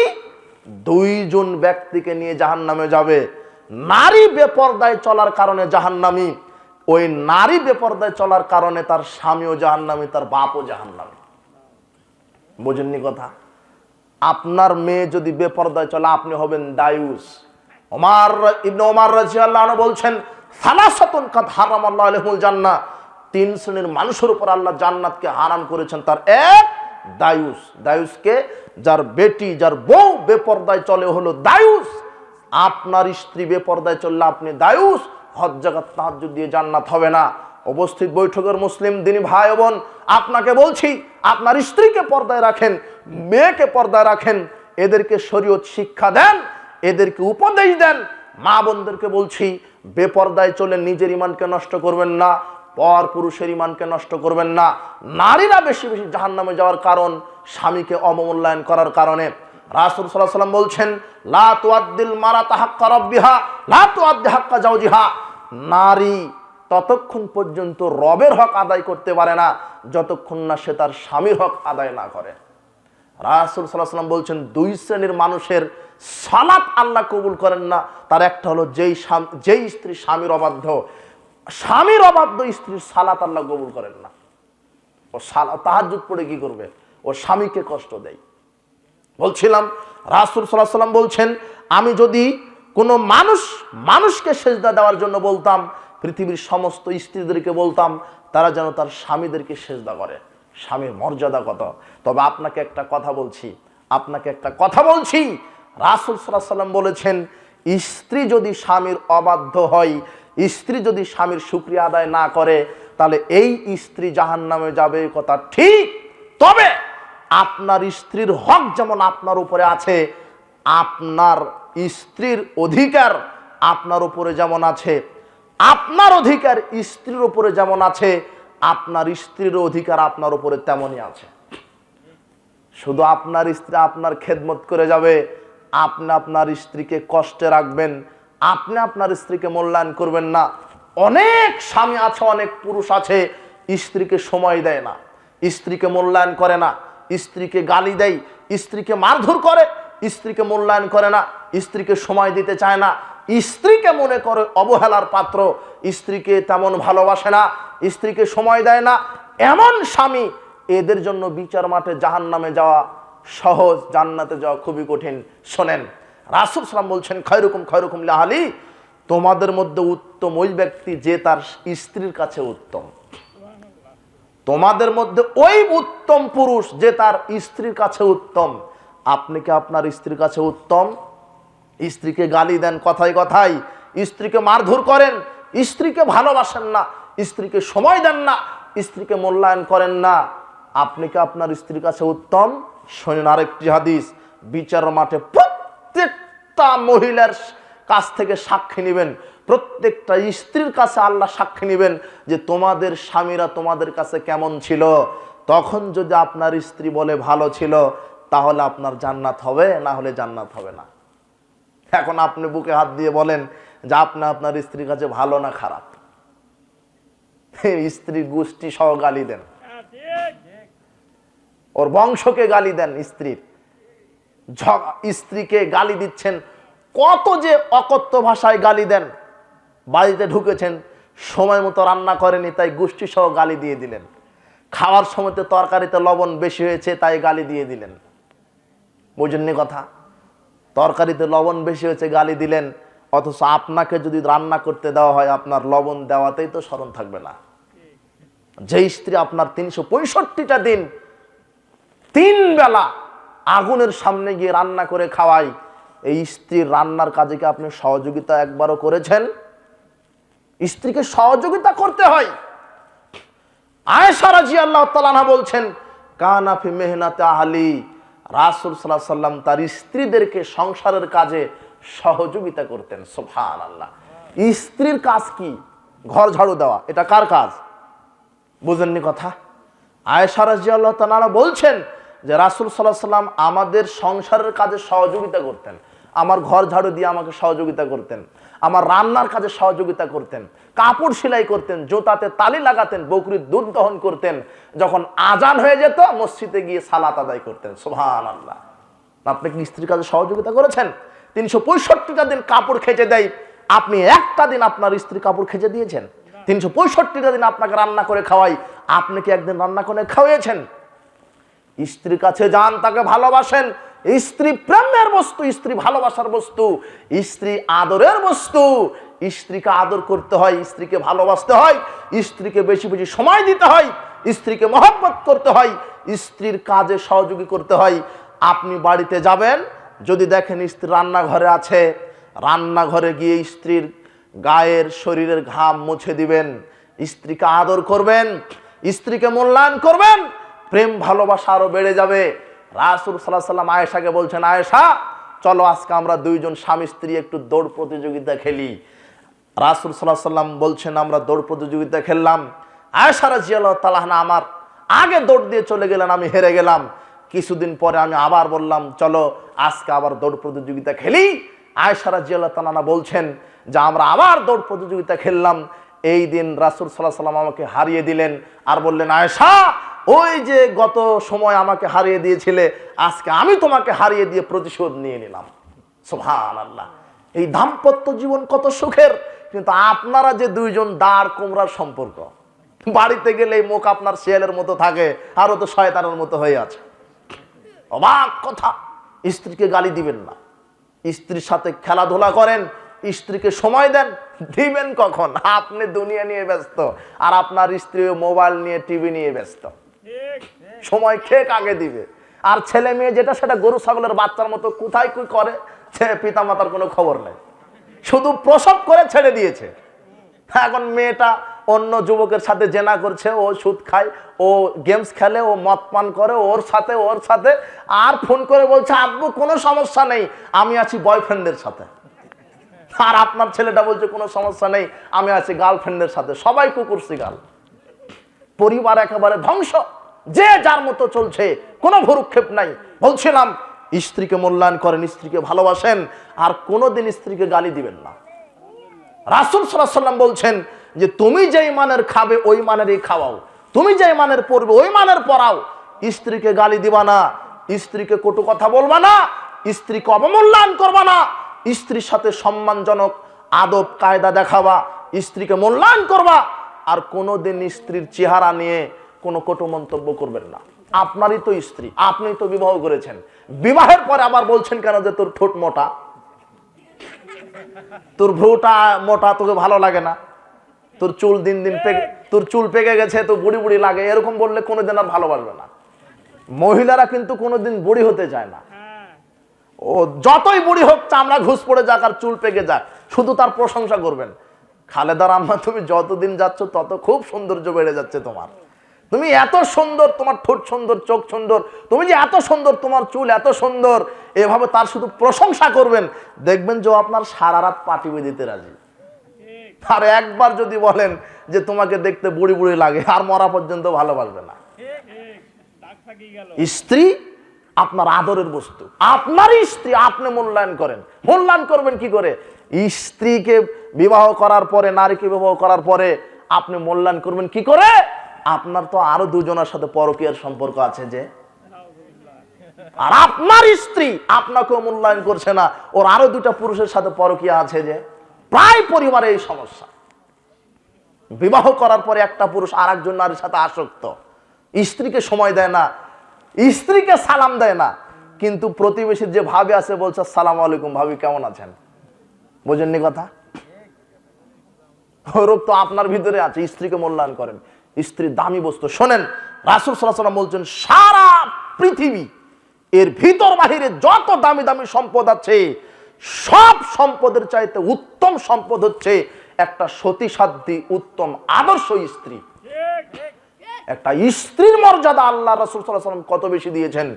2 জন ব্যক্তিকে নিয়ে জাহান্নামে যাবে। নারী বেপরদায় চলার কারণে জাহান্নামী, ওই নারী বেপরদায় চলার কারণে তার স্বামীও জাহান্নামী, তার বাপও জাহান্নামী। বোঝেননি কথা? আপনার মেয়ে যদি বেপরদায় চলে আপনি হবেন দায়ুস। ইবনে ওমর রাদিয়াল্লাহু আনহু বলছেন, সালাসাতুন কাদ হারামাল্লাহু আলাইহিমুল জান্নাহ, 3 শ্রেণীর মানুষের উপর আল্লাহ জান্নাতকে হারাম করেছেন। তার এক দায়ুস। দায়ুসকে, যার বেটি, যার বউ বেপরদায় চলে হলো দায়ুস। আপনার স্ত্রী বেপরদায় চললে আপনি দায়ুস, হজ জাকাত তাহাজ্জুদ দিয়ে জান্নাত হবে না। উপস্থিত বৈঠকের মুসলিম দিনী ভাই বোন, আপনাকে বলছি, আপনার স্ত্রীকে পর্দায় রাখেন, মেয়েকে পর্দায় রাখেন, এদেরকে শরীয়ত শিক্ষা দেন, এদেরকে উপদেশ দেন। মা বোনদেরকে বলছি, বেপর্দায় চলে নিজের ঈমানকে নষ্ট করবেন না, পর পুরুষের ঈমানকে নষ্ট করবেন না। নারীরা বেশি বেশি জাহান্নামে যাওয়ার কারণ স্বামীকে অবমূল্যায়ন করার কারণে। রাসূল সাল্লাল্লাহু আলাইহি ওয়াসাল্লাম বলছেন, লা তুআদ্দিল মারাতু হাক্কা রাব্বিহা লা তুআদ্দি হাক্কা জাওজিহা। নারী ততক্ষণ পর্যন্ত রবের হক আদায় করতে পারে না যতক্ষণ না সে তার স্বামীর হক আদায় না করে। রাসূল সাল্লাল্লাহু আলাইহি ওয়াসাল্লাম বলছেন, 2 শ্রেণীর মানুষের সালাত আল্লাহ কবুল করেন না। তার একটা হলো যেই স্ত্রী স্বামীর অবাধ্য, স্বামীর অবাধ্য স্ত্রীর সালাত আল্লাহ কবুল করেন না। ও তাহাজ্জুদ পড়ে কি করবে? ও স্বামীকে কষ্ট দেয়। বলছিলাম, রাসূল সাল্লাল্লাহু আলাইহি ওয়াসাল্লাম বলছেন, আমি যদি কোনো মানুষকে সেজদা দেওয়ার জন্য বলতাম, পৃথিবীর সমস্ত স্ত্রীদেরকে বলতাম তারা যেন তার স্বামীদেরকে সেজদা করে। স্বামীর মর্যাদা কত! তবে আপনাকে একটা কথা বলছি, রাসূল সাল্লাল্লাহু আলাইহি ওয়াসাল্লাম বলেছেন, স্ত্রী যদি স্বামীর অবাধ্য হয়, স্ত্রী যদি স্বামীর শুকরিয়া আদায় না করে, তাহলে এই স্ত্রী জাহান্নামে যাবে, কথা ঠিক। তবে আপনার স্ত্রীর হক যেমন আপনার উপরে আছে, আপনার স্ত্রীর অধিকার আপনার উপরে যেমন আছে, আপনার অধিকার স্ত্রীর উপরে যেমন আছে, আপনার স্ত্রীর অধিকার আপনার উপরে তেমনই আছে। শুধু আপনার স্ত্রী আপনার খেদমত করে যাবে, আপনি আপনার স্ত্রীকে কষ্টে রাখবেন, আপনি আপনার স্ত্রীকে মূল্যায়ন করবেন না। অনেক স্বামী আছে, অনেক পুরুষ আছে, স্ত্রীকে সময় দেয় না, স্ত্রীকে মূল্যায়ন করে না, স্ত্রীকে গালি দেয়, স্ত্রীকে মারধর করে, স্ত্রীকে মূল্যায়ন করে না, স্ত্রীকে সময় দিতে চায় না, স্ত্রীকে মনে করে অবহেলার পাত্র, স্ত্রীকে তেমন ভালোবাসে না, স্ত্রীকে সময় দেয় না, এমন স্বামী, এদের জন্য বিচার মাঠে জাহান্নামে যাওয়া সহজ, জান্নাতে যাওয়া খুবই কঠিন। শোনেন, রাসূল সাল্লাল্লাহু বলছেন, খয়রুকুম লিআহলি, তোমাদের মধ্যে উত্তম ওই ব্যক্তি যে তার স্ত্রীর কাছে উত্তম। তোমাদের মধ্যে ওই উত্তম পুরুষ যে তার স্ত্রীর কাছে উত্তম। আপনি কি আপনার স্ত্রীর কাছে উত্তম? স্ত্রীকে গালি দেন কথায় কথায়, স্ত্রীকে মারধর করেন, স্ত্রীকে ভালোবাসেন না, স্ত্রীকে সময় দেন না, স্ত্রীকে মূল্যায়ন করেন না। আপনি কি আপনার স্ত্রীর কাছে উত্তম? শোনেন আরেকটি হাদিস, বিচার মাঠে প্রত্যেকটা মহিলার কাছ থেকে সাক্ষী নেবেন, প্রত্যেকটা স্ত্রীর কাছে আল্লাহ সাক্ষী নেবেন যে তোমাদের স্বামীরা তোমাদের কাছে কেমন ছিল। তখন যদি আপনার স্ত্রী বলে ভালো ছিল, তাহলে আপনার জান্নাত হবে, না হলে জান্নাত হবে না। এখন আপনি বুকে হাত দিয়ে বলেন যে আপনি আপনার স্ত্রীর কাছে ভালো না খারাপ? স্ত্রীর গোষ্ঠী সহ গালি দেন, ওর বংশকে গালি দেন, স্ত্রীকে গালি দিচ্ছেন, কত যে অকথ্য ভাষায় গালি দেন। বাড়িতে ঢুকেছেন, সময় মতো রান্না করেনি তাই গোষ্ঠী সহ গালি দিয়ে দিলেন, খাওয়ার সময়তে তরকারিতে লবণ বেশি হয়েছে তাই গালি দিয়ে দিলেন। বুঝেননি কথা? তরকারিতে লবণ বেশি হয়েছে গালি দিলেন, অথচ আপনাকে যদি রান্না করতে দেওয়া হয় আপনার লবণ দেওয়াতেই তো স্মরণ থাকবে না। যে স্ত্রী আপনার 365টা দিন 3 বেলা আগুনের সামনে গিয়ে রান্না করে খাওয়ায়, এই স্ত্রীর রান্নার কাজে কি আপনি সহযোগিতা একবারও করেছেন? স্ত্রীকে সহযোগিতা করতে হয়। আয়েশা রাদিয়াল্লাহু তাআলা আনহা বলছেন, কানা ফি মেহনাতে আহলি, রাসূল সাল্লাল্লাহু আলাইহি সাল্লাম তার স্ত্রীদেরকে সংসারের কাজে সহযোগিতা করতেন। সুবহানাল্লাহ। স্ত্রীর কাজ কি? ঘর ঝাড়ু দেওয়া। এটা কার কাজ? বুঝেননি কথা? আয়েশা রাদিয়াল্লাহু তাআলা আনহা বলছেন যে রাসূল সাল্লাল্লাহু আলাইহি সাল্লাম আমাদের সংসারের কাজে সহযোগিতা করতেন, আমার ঘর ঝাড়ু দিয়ে আমাকে সহযোগিতা করতেন, আমার রান্নার কাজে সহযোগিতা করতেন, কাপড় সেলাই করতেন, জুতাতে তালি লাগাতেন, বকরির দুধ দহন করতেন, যখন আজান হয়ে যেত মসজিদে গিয়ে সালাত আদায় করতেন। সুবহানাল্লাহ। আপনি কি স্ত্রীর কাজে সহযোগিতা করেছেন? 365টা দিন কাপড় খেচে দেয়, আপনি একটা দিন আপনার স্ত্রী কাপড় খেচে দিয়েছেন? 365টা দিন আপনাকে রান্না করে খাওয়াই, আপনি কি একদিন রান্না করে খাওয়িয়েছেন? স্ত্রীর কাছে যান, তাকে ভালোবাসেন। স্ত্রী প্রেমের বস্তু, স্ত্রী ভালোবাসার বস্তু, স্ত্রী আদরের বস্তু। স্ত্রীকে আদর করতে হয়, স্ত্রীকে ভালোবাসতে হয়, স্ত্রীকে বেশি বেশি সময় দিতে হয়, স্ত্রীকে মহব্বত করতে হয়, স্ত্রীর কাজে সহযোগী করতে হয়। আপনি বাড়িতে যাবেন, যদি দেখেন স্ত্রী রান্নাঘরে আছে, রান্নাঘরে গিয়ে স্ত্রীর গায়ের শরীরের ঘাম মুছে দিবেন, স্ত্রীকে আদর করবেন, স্ত্রীকে মূল্যায়ন করবেন, প্রেম ভালোবাসা আরো বেড়ে যাবে। রাসূল সাল্লাল্লাহু আলাইহি সাল্লাম আয়েশাকে বলছেন, আয়েশা চলো আজকে আমরা দুইজন স্বামী স্ত্রী একটু দৌড় প্রতিযোগিতা খেলি। রাসূল সাল্লাল্লাহু আলাইহি সাল্লাম বলছেন আমরা দৌড় প্রতিযোগিতা খেললাম। আয়েশা রাদিয়াল্লাহু তাআলা আনহা আমার আগে দৌড় দিয়ে চলে গেলেন, আমি হেরে গেলাম। কিছুদিন পরে আমি আবার বললাম চলো আজকে আবার দৌড় প্রতিযোগিতা খেলি। আয়েশা রাদিয়াল্লাহু তাআলা আনহা বলছেন যে আমরা আবার দৌড় প্রতিযোগিতা খেললাম। এই দিন রাসূল সাল্লাল্লাহু আলাইহি সাল্লাম আমাকে হারিয়ে দিলেন আর বললেন, আয়েশা ওই যে গত সময় আমাকে হারিয়ে দিয়েছিলে, আজকে আমি তোমাকে হারিয়ে দিয়ে প্রতিশোধ নিয়ে নিলাম। সুবহানাল্লাহ। এই দাম্পত্য জীবন কত সুখের, কিন্তু আপনারা যে দুইজন দাঁড় কোমরার সম্পর্ক, বাড়িতে গেলে মুখ আপনার শিয়ালের মতো থাকে, আরো তো শয়তানের মতো হয়ে আছে। অবাক কথা। স্ত্রীকে গালি দিবেন না, স্ত্রীর সাথে খেলাধুলা করেন, স্ত্রীকে সময় দেন। দিবেন কখন? আপনি দুনিয়া নিয়ে ব্যস্ত, আর আপনার স্ত্রী মোবাইল নিয়ে টিভি নিয়ে ব্যস্ত। সময় খেয়ে কাকে দিবে? আর ছেলে মেয়ে যেটা সেটা গরু ছাগলের বাচ্চার মতো কোথায় কি করে, পিতা মাতার কোনো খবর নেই, শুধু প্রসব করে ছেড়ে দিয়েছে। এখন মেয়েটা অন্য যুবকের সাথে জেনা করছে, ও সুদ খায়, ও গেমস খেলে, ও মদ পান করে, ওর সাথে আর ফোন করে বলছে আব্বু কোনো সমস্যা নেই, আমি আছি বয়ফ্রেন্ডের সাথে। আর আপনার ছেলেটা বলছে কোনো সমস্যা নেই, আমি আছি গার্লফ্রেন্ডের সাথে। সবাই কুকুর শিগাল, পরিবার একেবারে ধ্বংস, যে যার মতো চলছে, কোনো ভ্রুক্ষেপ নাই। বলছিলাম স্ত্রীকে মূল্যায়ন করেন, স্ত্রীকে ভালোবাসেন, আর কোনোদিন স্ত্রীকে গালি দিবেন না। রাসূল সাল্লাল্লাহু আলাইহি সাল্লাম বলছেন যে তুমি যেই মানের খাবে ওই মানেরই খাওয়াও, তুমি যে মানের পড়বে ওই মানের পড়াও। স্ত্রীকে গালি দিবা না, স্ত্রীকে কটু কথা বলবা না, স্ত্রীকে অবমূল্যায়ন করবা না, স্ত্রীর সাথে সম্মানজনক আদব কায়দা দেখাবা, স্ত্রীকে মূল্যায়ন করবা। আর কোনোদিন স্ত্রীর চেহারা নিয়ে কোনো কটু মন্তব্য করবেন না। আপনারই তো স্ত্রী, আপনি তো বিবাহ করেছেন, বিবাহের পরে আবার বলছেন কেন যে তোর ঠোঁট মোটা, তোর ভ্রুটা মোটা, তোকে ভালো লাগে না, তোর চুল দিন দিন তোর চুল পেকে গেছে, তো বুড়ি বুড়ি লাগে, এরকম বললে কোনোদিন আর ভালোবাসবে না। মহিলারা কিন্তু কোনোদিন বুড়ি হতে চায় না। ও যতই বুড়ি হোক, চামড়া ঘুষ পড়ে যাক আর চুল পেকে যাক, শুধু তার প্রশংসা করবেন। খালেদার আম্মা, তুমি যতদিন যাচ্ছ তত খুব সৌন্দর্য বেড়ে যাচ্ছে তোমার। তুমি এত সুন্দর, তোমার ঠোঁট সুন্দর, চোখ সুন্দর, তুমি যে এত সুন্দর, তোমার চুল এত সুন্দর, এভাবে তার শুধু প্রশংসা করবেন। দেখবেন যে আপনার সারা রাত পাটি বেঁধে রাজি। আর একবার যদি বলেন যে তোমাকে দেখতে বুড়ি বুড়ি লাগে, আর মরা পর্যন্ত ভালোবাসবে না। স্ত্রী আপনার আদরের বস্তু, আপনারই স্ত্রী, আপনি মূল্যায়ন করেন। মূল্যায়ন করবেন কি করে? স্ত্রীকে বিবাহ করার পরে, নারীকে বিবাহ করার পরে আপনি মূল্যায়ন করবেন কি করে? আপনার তো আরো দুজনের সাথে পরকীয়ার সম্পর্ক আছে যে, আর আপনার স্ত্রী আপনাকেও মূল্যায়ন করছে না, ওর আরো দুটা পুরুষের সাথে পরকীয়া আছে যে। প্রায় পরিবারে এই সমস্যা। বিবাহ করার পরে একটা পুরুষ আর একজন নারীর সাথে আসক্ত, স্ত্রীকে সময় দেয় না, স্ত্রীকে সালাম দেয় না, কিন্তু প্রতিবেশীর যে ভাবি আছে বলছে আসসালামু আলাইকুম ভাবি, কেমন আছেন? বুঝেননি কথা? রোগ তো আপনার ভিতরে আছে। স্ত্রীকে মূল্যায়ন করেন, স্ত্রী দামি বস্তু। শোনেন, রাসূল সাল্লাল্লাহু আলাইহি ওয়াসাল্লাম বলছেন, সারা পৃথিবী এর ভিতর বাহিরে যত দামি দামি সম্পদ আছে, সব সম্পদের চাইতে উত্তম সম্পদ হচ্ছে একটা সতী সাধ্বী, উত্তম আদর্শ স্ত্রী। একটা স্ত্রীর মর্যাদা আল্লাহ রাসূল সাল্লাল্লাহু আলাইহি ওয়াসাল্লাম কত বেশি দিয়েছেন।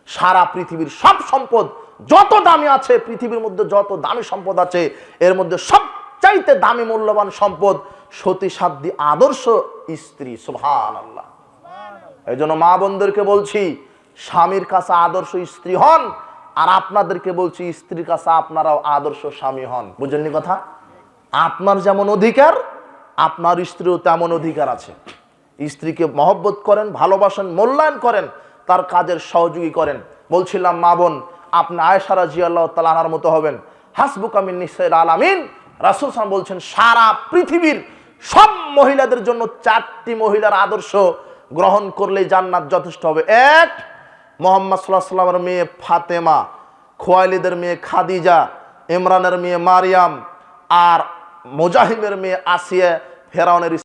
সারা পৃথিবীর সব সম্পদ যত দামি আছে, পৃথিবীর মধ্যে যত দামি সম্পদ আছে, এর মধ্যে সবচাইতে দামি মূল্যবান সম্পদ সতী সাধ্বী আদর্শ স্ত্রী। সুবহানাল্লাহ। এই জন্য মা বোনদেরকে বলছি, স্বামীর কাছে আদর্শ স্ত্রী হন, আর আপনাদেরকে বলছি স্ত্রীর কাছে আপনারাও আদর্শ স্বামী হন। বুঝেননি কথা? আপনার যেমন অধিকার, আপনার স্ত্রীও তেমন অধিকার আছে। স্ত্রীকে মহব্বত করেন, ভালোবাসেন, মূল্যায়ন করেন, তার কাজের সহযোগী করেন। বলছিলাম মা বোন, আপনি আয়েশা রাদিয়াল্লাহু তাআলা আনহার মতো হবেন। হাসবুকা মিন নিসাইল আলামিন। রাসূল সাল্লাল্লাহু আলাইহি ওয়াসাল্লাম বলছেন, সারা পৃথিবীর সব মহিলাদের জন্য 4টি মহিলার আদর্শ গ্রহণ করলেই জান্নাত যথেষ্ট হবে। এক, মুহাম্মদ সাল্লাল্লাহু আলাইহি ওয়াসাল্লামের মেয়ে ফাতেমা, খুয়াইলিদের মেয়ে খাদিজা, ইমরানের মেয়ে মারিয়াম, আর মুজাহিমের মেয়ে আসিয়া, ফেরাউনের